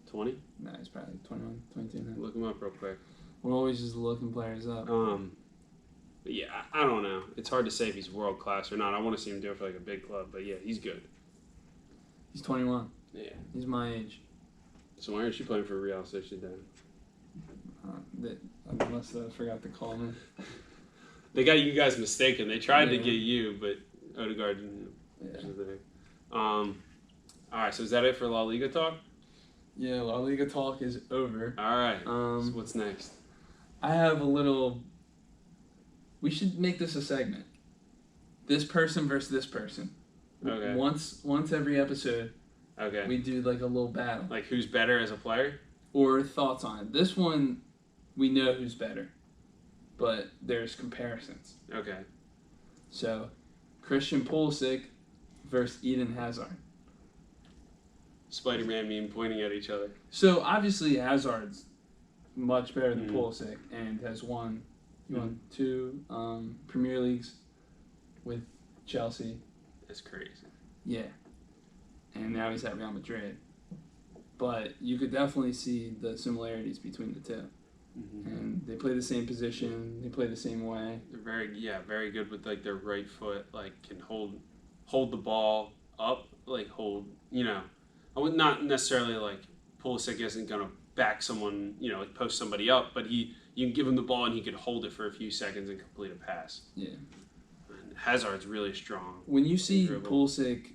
20? Nah, he's probably 21, 22 now. Look him up real quick. We're always just looking players up. But yeah, I don't know. It's hard to say if he's world class or not. I want to see him do it for like a big club, but yeah, he's good. He's 21. Yeah. He's my age. So why aren't you playing for Real Sociedad? I must have forgot to call him. They got you guys mistaken. They tried to get you, but Odegaard didn't. All right, so is that it for La Liga talk? Yeah, La Liga talk is over. All right. So what's next? I have a little. We should make this a segment. This person versus this person. Okay. Once every episode. Okay. We do like a little battle. Like who's better as a player? Or thoughts on it. This one, we know who's better, but there's comparisons. Okay. So, Christian Pulisic versus Eden Hazard. Spider-Man meme pointing at each other. So obviously Hazard's much better than Pulisic and has won. He won 2 Premier Leagues with Chelsea. That's crazy. Yeah. And now he's at Real Madrid. But you could definitely see the similarities between the two. Mm-hmm. And they play the same position. They play the same way. They're very good with like their right foot. Like can hold the ball up. Like I would not necessarily like Pulisic isn't gonna back someone. Like post somebody up, but you can give him the ball and he could hold it for a few seconds and complete a pass. Yeah. And Hazard's really strong. When you see Pulisic,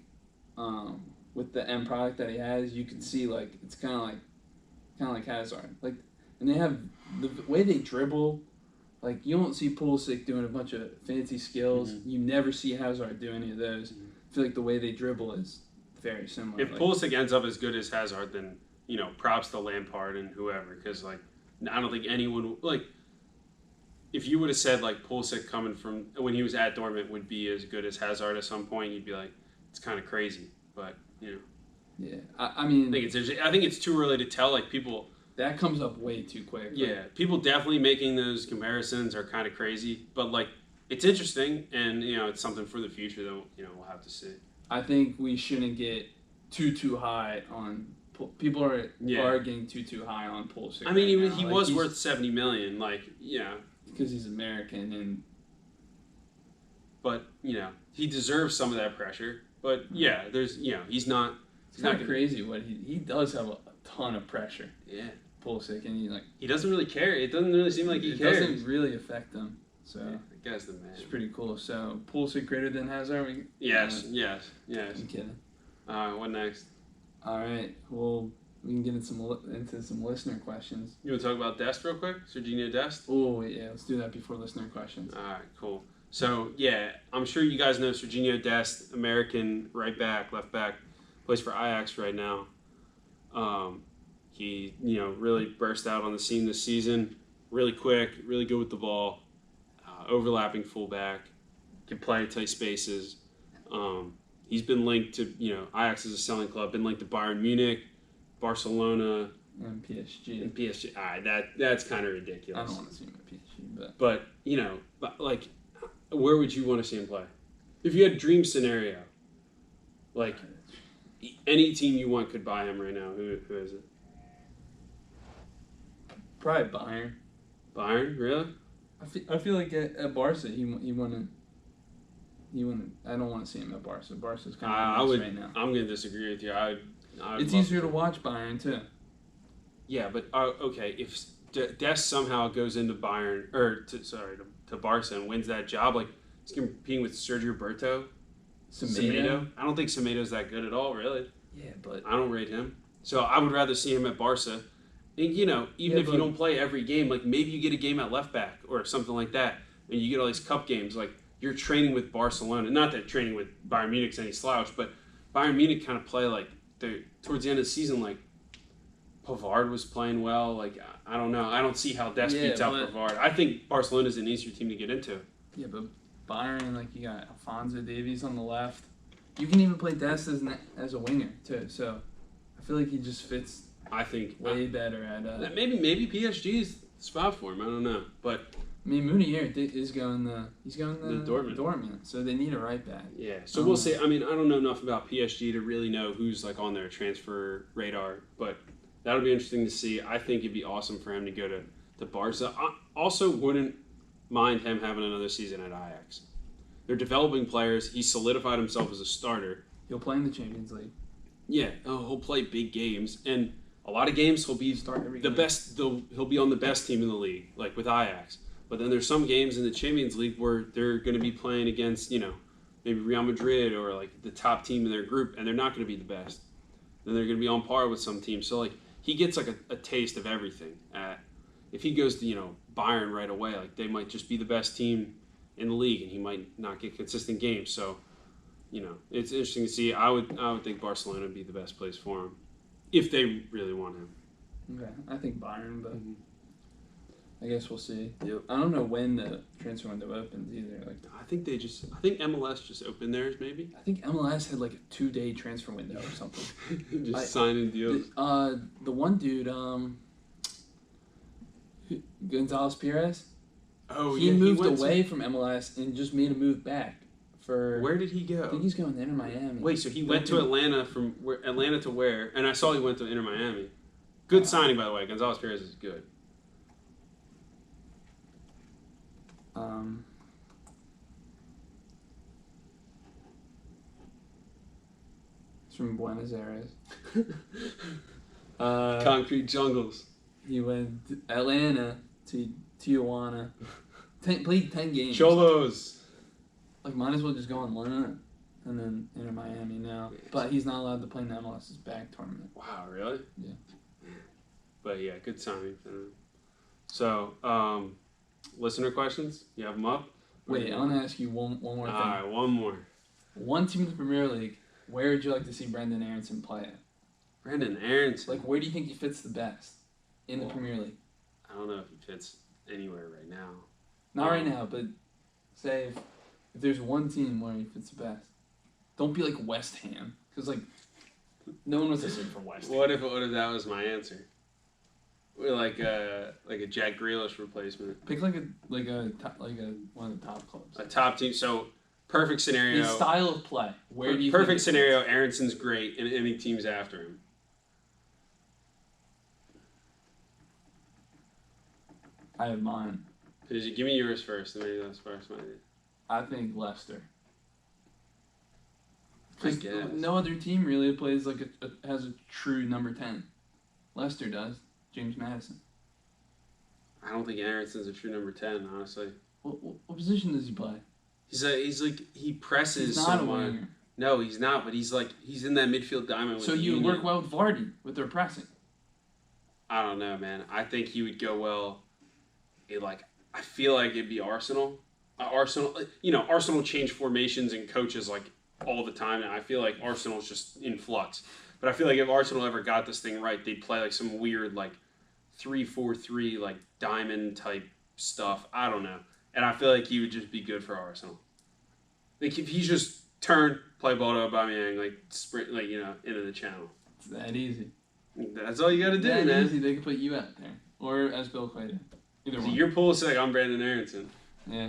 with the end product that he has, you can see like it's kind of like Hazard. Like, and they have the way they dribble. Like you don't see Pulisic doing a bunch of fancy skills. Mm-hmm. You never see Hazard do any of those. Mm-hmm. I feel like the way they dribble is very similar. If Pulisic ends up as good as Hazard, then props to Lampard and whoever, because like I don't think anyone like. If you would have said like Pulisic coming from when he was at Dortmund would be as good as Hazard at some point, you'd be like, it's kind of crazy. But yeah, I mean, I think it's too early to tell. Like people, that comes up way too quick. Yeah, people definitely making those comparisons are kind of crazy. But like, it's interesting, and it's something for the future that we'll have to see. I think we shouldn't get too high on. People are getting too high on Pulisic. I mean, he was worth $70 million. Like, because he's American, but he deserves some of that pressure. But yeah, there's he's not. It's kind of crazy what he does have a ton of pressure. Yeah, Pulisic, and he doesn't really care. It doesn't really seem like he cares. It doesn't really affect him. So that guy's the man. It's pretty cool. So Pulisic greater than Hazard? Yes. I'm kidding. What next? All right. Well, we can get into some listener questions. You want to talk about Dest real quick? Serginho Dest? Oh, yeah, let's do that before listener questions. All right, cool. So, yeah, I'm sure you guys know Serginho Dest, American right back, left back, plays for Ajax right now. He, really burst out on the scene this season. Really quick, really good with the ball, overlapping fullback, can play at tight spaces. He's been linked to, Ajax is a selling club, been linked to Bayern Munich, Barcelona, And PSG. and PSG. That's kind of ridiculous. I don't want to see him at PSG, But, where would you want to see him play? If you had a dream scenario, like any team you want could buy him right now, who is it? probably Bayern. Bayern, really? I feel like at Barca he wouldn't. I don't want to see him at Barca. Barca's kind of right now. I'm going to disagree with you. It's easier to watch Bayern too. Yeah, but okay, if Dest somehow goes into Bayern to Barca and wins that job, like he's competing with Sergio Roberto, Semedo. I don't think Semedo's that good at all, really. Yeah, but I don't rate him. So I would rather see him at Barca. And, even if you don't play every game, like maybe you get a game at left back or something like that, and you get all these cup games, like you're training with Barcelona. Not that training with Bayern Munich's any slouch, but Bayern Munich kind of play like towards the end of the season, like Pavard was playing well. Like I don't know. I don't see how Dest beats out Pavard. I think Barcelona's an easier team to get into. Yeah, but Bayern, like you got Alphonso Davies on the left. You can even play Dest as a winger too. So I feel like he just fits. I think way better at maybe PSG is the spot for him. I don't know, but I mean Mounier is going the Dortmund. So they need a right back. Yeah, so we'll see. I mean, I don't know enough about PSG to really know who's like on their transfer radar, but that'll be interesting to see. I think it'd be awesome for him to go to Barca. I also wouldn't mind him having another season at Ajax. They're developing players. He solidified himself as a starter. He'll play in the Champions League. Yeah, he'll play big games, and a lot of games he'll be the best. He'll be on the best team in the league, like with Ajax. But then there's some games in the Champions League where they're going to be playing against, maybe Real Madrid or like the top team in their group, and they're not going to be the best. Then they're going to be on par with some teams. So like he gets like a taste of everything. If he goes to Bayern right away, like they might just be the best team in the league, and he might not get consistent games. So it's interesting to see. I would think Barcelona would be the best place for him if they really want him. Okay, I think Bayern, but. Mm-hmm. I guess we'll see. Yep. I don't know when the transfer window opens either. Like I think MLS just opened theirs maybe. I think MLS had like a 2-day transfer window or something. Just signing deals. The one dude, Gonzalez Perez. Oh, he moved away from MLS and just made a move back. Where did he go? I think he's going to Inter Miami. Wait, so he went to Atlanta from Atlanta to where? And I saw he went to Inter Miami. Good signing, by the way. Gonzalez Perez is good. It's from Buenos Aires. Concrete jungles. He went to Atlanta to Tijuana. Played 10 games. Cholos. Like, might as well just go on loan and then enter Miami now. But he's not allowed to play in the MLS's back tournament. Wow, really? Yeah. But yeah, good signing for him. So, listener questions? You have them up? Wait, I want to ask you one more thing. All right, one more. One team in the Premier League, where would you like to see Brendan Aronson play at? Brendan Aronson? Like, where do you think he fits the best in the Premier League? I don't know if he fits anywhere right now. Not right now, but say if there's one team where he fits the best. Don't be like West Ham, because like no one was listening for West Ham. What if that was my answer? Like a Jack Grealish replacement. Pick like a one of the top clubs. A top team. So perfect scenario. His style of play. Where do you? Perfect scenario. Aronson's great, and any teams after him. I have mine. Give me yours first, and maybe that's first mine. I think Leicester. I guess. No other team really plays like has a true number 10. Leicester does. James Maddison. I don't think Aronson's a true number 10, honestly. What position does he play? He's like he presses. He's not a winger. No, he's not. But he's in that midfield diamond. With So the you Union. work well with Vardy with their pressing. I don't know, man. I think he would go well. I feel like it'd be Arsenal. Arsenal change formations and coaches all the time, and I feel like Arsenal's just in flux. But I feel like if Arsenal ever got this thing right, they'd play some weird 3-4-3 diamond type stuff. I don't know, and I feel like he would just be good for Arsenal. If he's just play ball to Aubameyang, sprint, into the channel. It's that easy. That's all you got to do, that man. Easy. They could put you out there, or as Bill Clayton. Either one. You're Pulisic. I'm Brandon Aronson. Yeah.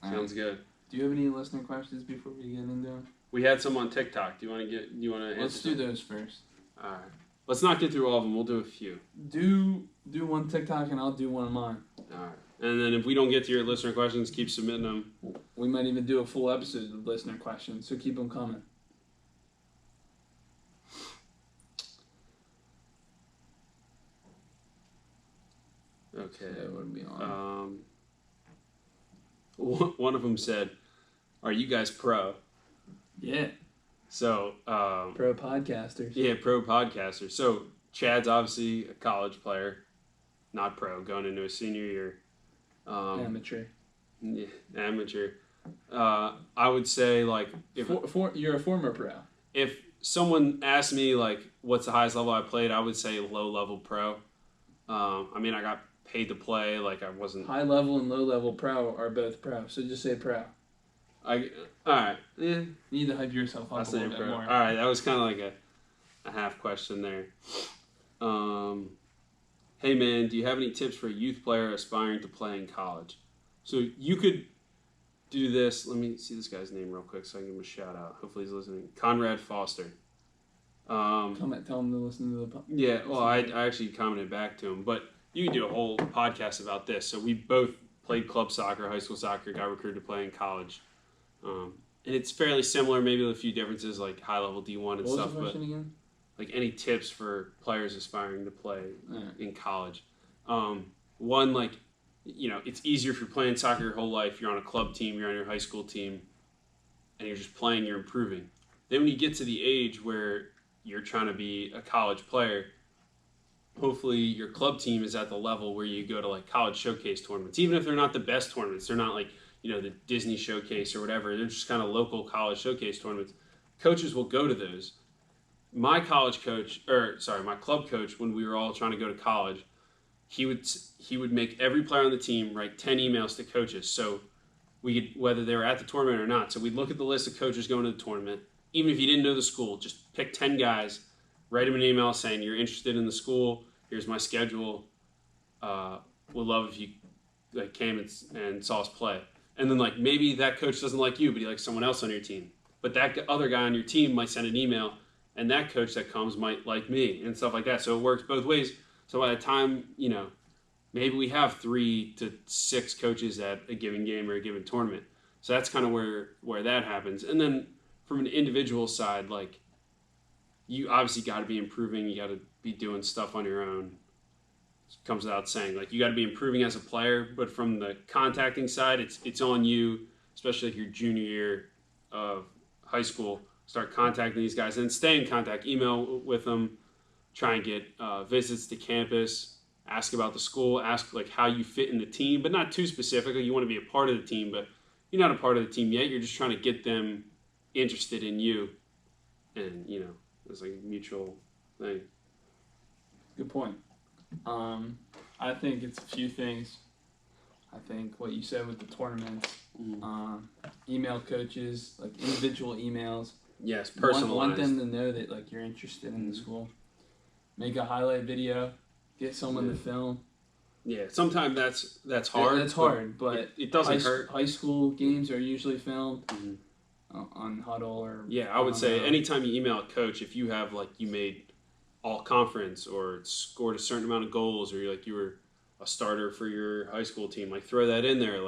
Sounds good. Do you have any listener questions before we get into them? We had some on TikTok. Do you want to? Let's do those first. All right. Let's not get through all of them. We'll do a few. Do one TikTok and I'll do one of mine. All right. And then if we don't get to your listener questions, keep submitting them. We might even do a full episode of listener questions, so keep them coming. Okay. So what are we on? One of them said, "Are you guys pro?" Yeah. So. Pro podcasters. Yeah, pro podcasters. So Chad's obviously a college player, not pro, going into his senior year. Amateur. Yeah, amateur. I would say if you're a former pro. If someone asked me what's the highest level I played, I would say low level pro. I got paid to play. I wasn't high level and low level pro are both pro. So just say pro. All right. Yeah. You need to hype yourself up a little bit more. All right, that was kind of a half question there. Hey man, do you have any tips for a youth player aspiring to play in college? So you could do this. Let me see this guy's name real quick so I can give him a shout out. Hopefully he's listening. Conrad Foster. Tell him to listen to the podcast. Yeah, well, I actually commented back to him, but you could do a whole podcast about this. So we both played club soccer, high school soccer, got recruited to play in college. And it's fairly similar, maybe with a few differences like high level D1 and what stuff. Was the question again? Any tips for players aspiring to play right. in college? One, it's easier if you're playing soccer your whole life. You're on a club team, you're on your high school team, and you're just playing, you're improving. Then when you get to the age where you're trying to be a college player, hopefully your club team is at the level where you go to college showcase tournaments. Even if they're not the best tournaments, they're not the Disney showcase or whatever. They're just kind of local college showcase tournaments. Coaches will go to those. My club coach, when we were all trying to go to college, he would make every player on the team write 10 emails to coaches. So we could, whether they were at the tournament or not. So we'd look at the list of coaches going to the tournament. Even if you didn't know the school, just pick 10 guys, write them an email saying you're interested in the school. Here's my schedule. Would love if you came and saw us play. And then maybe that coach doesn't like you, but he likes someone else on your team. But that other guy on your team might send an email, and that coach that comes might like me and stuff like that. So it works both ways. So by the time, maybe we have 3 to 6 coaches at a given game or a given tournament. So that's kind of where that happens. And then from an individual side, you obviously got to be improving. You got to be doing stuff on your own. It comes without saying. You got to be improving as a player. But from the contacting side, it's on you, especially your junior year of high school. Start contacting these guys and stay in contact. Email with them. Try and get visits to campus. Ask about the school. Ask how you fit in the team, but not too specifically. You want to be a part of the team, but you're not a part of the team yet. You're just trying to get them interested in you, and it's a mutual thing. Good point. I think it's a few things. I think what you said with the tournaments, email coaches, individual emails. Yes, personalized. Want them to know that you're interested in the school. Make a highlight video. Get someone to film. Yeah, sometimes that's hard. That's hard, but it doesn't hurt. High school games are usually filmed on Huddle or. Yeah, I would say anytime you email a coach, if you have you made all conference or scored a certain amount of goals, or you were a starter for your high school team, throw that in there.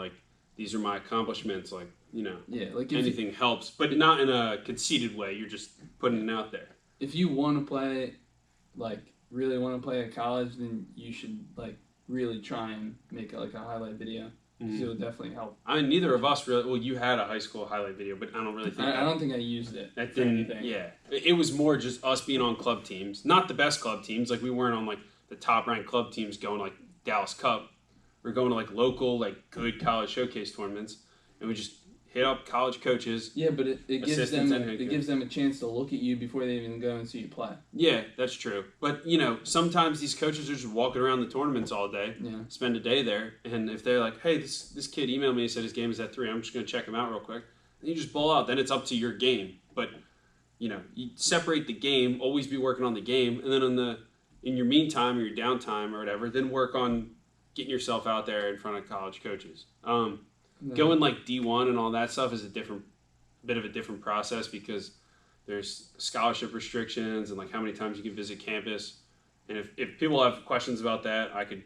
These are my accomplishments. Yeah, anything helps, but not in a conceited way. You're just putting it out there. If you want to play, really want to play at college, then you should really try and make a highlight video. because it would definitely help. I mean, neither of us really. Well, you had a high school highlight video, but I don't really think. I don't think I used it. That for anything. Yeah, it was more just us being on club teams, not the best club teams. Like we weren't on like the top ranked club teams going like Dallas Cup. We're going to like local, like good college showcase tournaments, and we just hit up college coaches. Yeah, but it gives them a chance to look at you before they even go and see you play. Yeah, that's true. But sometimes these coaches are just walking around the tournaments all day, spend a day there, and if they're like, "Hey, this kid emailed me and said his game is at 3, I'm just going to check him out real quick," and you just ball out. Then it's up to your game. But you separate the game, always be working on the game, and then in your meantime or your downtime or whatever, then work on getting yourself out there in front of college coaches. Going like D1 and all that stuff is a bit of a different process because there's scholarship restrictions and like how many times you can visit campus. And if people have questions about that, I could,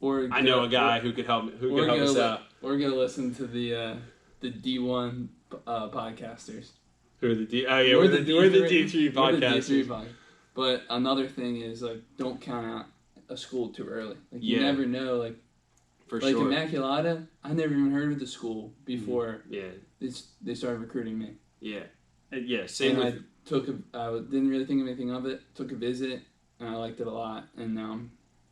I know a guy who could help us out. Or go listen to the D1 podcasters. Who are the D? Oh yeah, we're the D3 podcasters. But another thing is like don't count out a school too early. Like you never know. Like for like sure. Immaculata, I never even heard of the school before. They started recruiting me. Yeah. Same. And I didn't really think anything of it. Took a visit and I liked it a lot. And now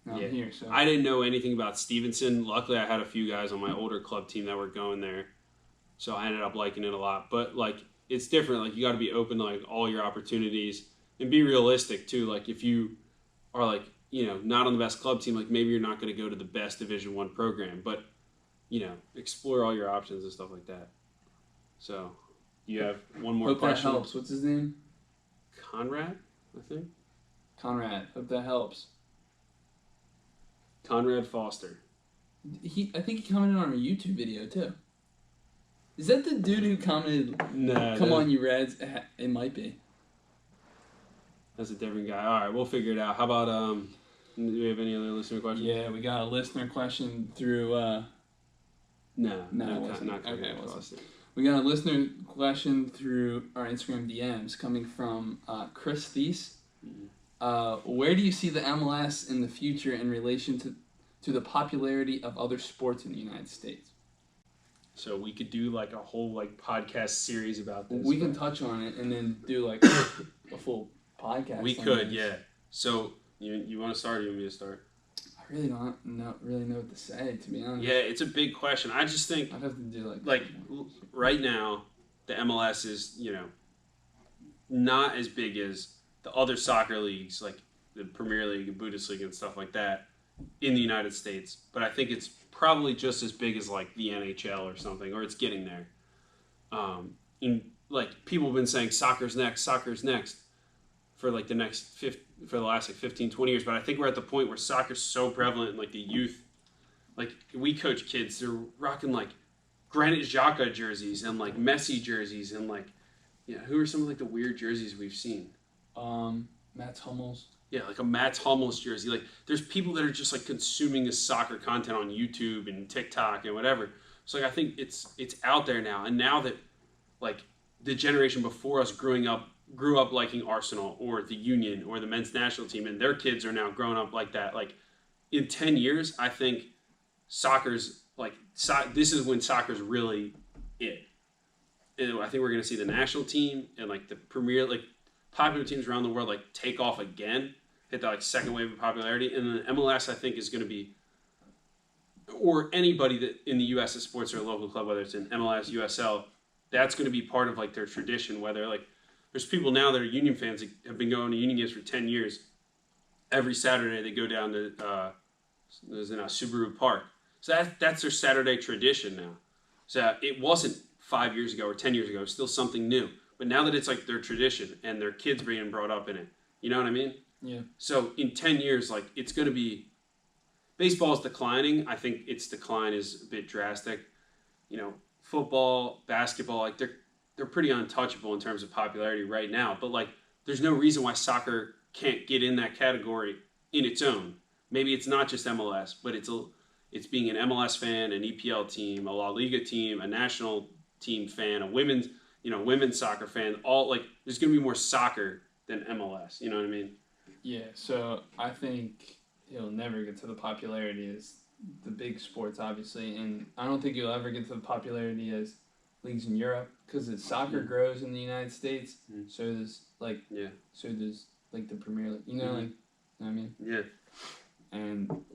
I'm here. So I didn't know anything about Stevenson. Luckily, I had a few guys on my older club team that were going there, so I ended up liking it a lot. But like it's different. Like you got to be open to like all your opportunities and be realistic too. Like if you are like not on the best club team, like maybe you're not going to go to the best Division I program, but explore all your options and stuff like that. So you have one more question. Hope that helps. What's his name? Conrad, I think. Conrad. Hope that helps. Conrad Foster. I think he commented on a YouTube video too. Is that the dude who commented? No. Come on, you Reds. It might be. That's a different guy. All right, we'll figure it out. How about do we have any other listener questions? Yeah, we got a listener question through. No, okay, we got a listener question through our Instagram DMs coming from Chris Thies. Where do you see the MLS in the future in relation to the popularity of other sports in the United States? So we could do like a whole like podcast series about this. We can touch on it and then do like a full podcast. We could, yeah. So you want to start or you want me to start? I really don't really know what to say, to be honest. Yeah, it's a big question. I just think I'd have to do like right now the MLS is, not as big as the other soccer leagues like the Premier League and Bundesliga and stuff like that in the United States, but I think it's probably just as big as like the NHL or something, or it's getting there. Like people have been saying soccer's next for like the last like 15, 20 years, but I think we're at the point where soccer's so prevalent in like the youth. Like we coach kids, they're rocking like Granit Xhaka jerseys and like Messi jerseys and like who are some of like the weird jerseys we've seen? Mats Hummels. Yeah, like a Mats Hummels jersey. Like there's people that are just like consuming this soccer content on YouTube and TikTok and whatever. So like I think it's out there now, and now that like the generation before us grew up liking Arsenal or the Union or the men's national team, and their kids are now growing up like that. Like in 10 years, I think soccer's like this is when soccer's really it. And I think we're going to see the national team and like the Premier, like popular teams around the world like take off again, hit that like second wave of popularity, and then MLS I think is going to be, or anybody that in the U.S. that supports their local club, whether it's in MLS, USL, that's going to be part of like their tradition. Whether like there's people now that are Union fans that have been going to Union games for 10 years. Every Saturday they go down to there's in Subaru Park. So that's their Saturday tradition now. So it wasn't 5 years ago or 10 years ago. It's still something new. But now that it's like their tradition and their kids being brought up in it, you know what I mean? Yeah. So in 10 years, like it's going to be, baseball is declining. I think its decline is a bit drastic. Football, basketball, like they're pretty untouchable in terms of popularity right now. But like, there's no reason why soccer can't get in that category in its own. Maybe it's not just MLS, but it's being an MLS fan, an EPL team, a La Liga team, a national team fan, a women's soccer fan. All like, there's going to be more soccer than MLS. You know what I mean? Yeah. So I think it'll never get to the popularity as the big sports, obviously, and I don't think you'll ever get to the popularity as leagues in Europe because as soccer grows in the United States, so does the Premier League. You know, like, you know what I mean? Yeah.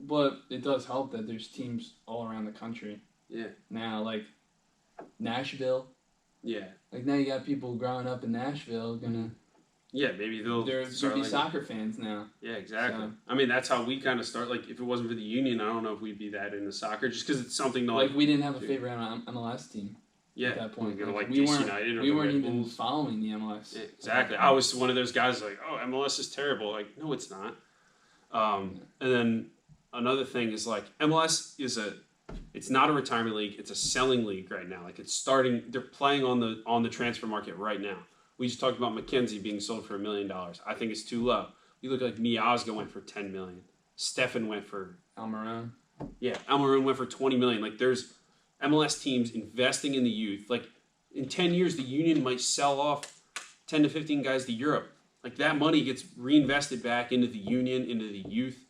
But it does help that there's teams all around the country. Yeah. Now, like Nashville. Yeah. Like now you got people growing up in Nashville gonna. Yeah, maybe they'll be soccer fans now. Yeah, exactly. So. I mean, that's how we kind of start. Like, if it wasn't for the union, I don't know if we'd be that into soccer, just because it's something to like we didn't have a favorite MLS team. Yeah, at that point, we weren't even following the MLS. Yeah, exactly. I was one of those guys like, oh, MLS is terrible. Like, no, it's not. And then another thing is like MLS it's not a retirement league. It's a selling league right now. Like, it's starting. They're playing on the transfer market right now. We just talked about McKenzie being sold for $1 million. I think it's too low. You look like Miazga went for $10 million. Stefan went for Almiron. Yeah, Almiron went for $20 million. Like, there's MLS teams investing in the youth. Like, in 10 years, the union might sell off 10 to 15 guys to Europe. Like, that money gets reinvested back into the union, into the youth,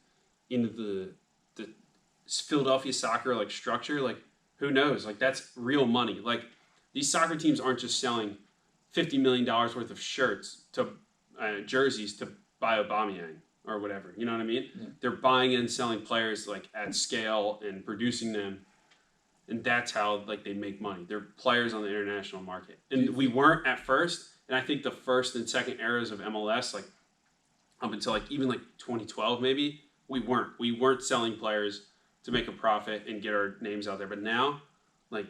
into the Philadelphia soccer like structure. Like, who knows? Like, that's real money. Like, these soccer teams aren't just selling $50 million worth of shirts to jerseys to buy Aubameyang or whatever. You know what I mean? Yeah. They're buying and selling players like at scale and producing them, and that's how like they make money. They're players on the international market, and we weren't at first. And I think the first and second eras of MLS, like up until like even like 2012 maybe, we weren't selling players to make a profit and get our names out there. But now, like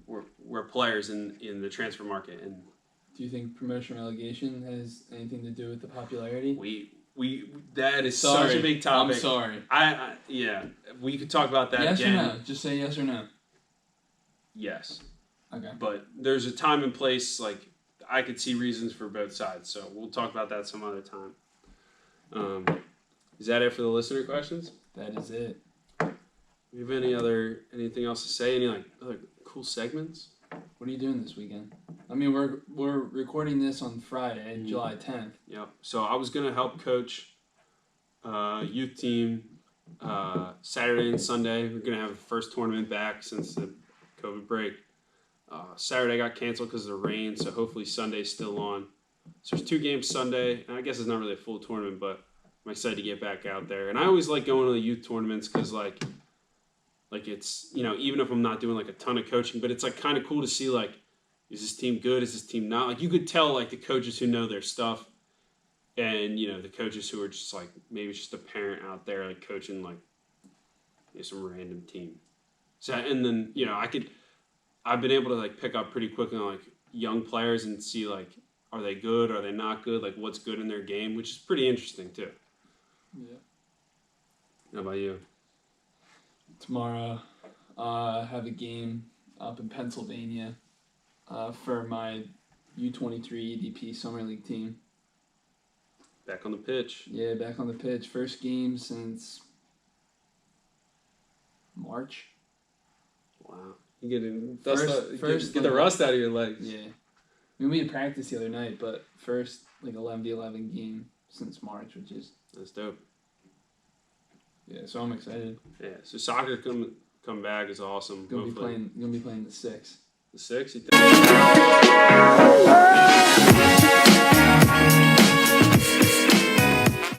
we're players in the transfer market. And do you think promotion relegation has anything to do with the popularity? That is such a big topic. I'm sorry. Yeah, we could talk about that yes again. Yes or no? Just say yes or no. Yes. Okay. But there's a time and place, like, I could see reasons for both sides, so we'll talk about that some other time. Is that it for the listener questions? That is it. Do you have anything else to say? Any, like, other cool segments? What are you doing this weekend? I mean, we're recording this on Friday, July 10th. Yep. So I was going to help coach youth team Saturday and Sunday. We're going to have the first tournament back since the COVID break. Saturday got canceled because of the rain, so hopefully Sunday's still on. So there's 2 games Sunday, and I guess it's not really a full tournament, but I'm excited to get back out there. And I always like going to the youth tournaments because, like it's, you know, even if I'm not doing, like, a ton of coaching, but it's, like, kind of cool to see, like, is this team good? Is this team not? Like, you could tell, like, the coaches who know their stuff and, you know, the coaches who are just, like, maybe just a parent out there, like, coaching, like, you know, some random team. So, and then, you know, I've been able to, like, pick up pretty quickly on, like, young players and see, like, are they good? Are they not good? Like, what's good in their game, which is pretty interesting, too. Yeah. How about you? Tomorrow, I have a game up in Pennsylvania for my U23 EDP Summer League team. Back on the pitch. Yeah, back on the pitch. First game since March. Wow. You get the rust out of your legs. Yeah. I mean, we had practice the other night, but first, like, 11-11 game since March, which is... That's dope. Yeah, so I'm excited. Yeah, so soccer come back is awesome. Gonna be playing the 6. The 6? You think?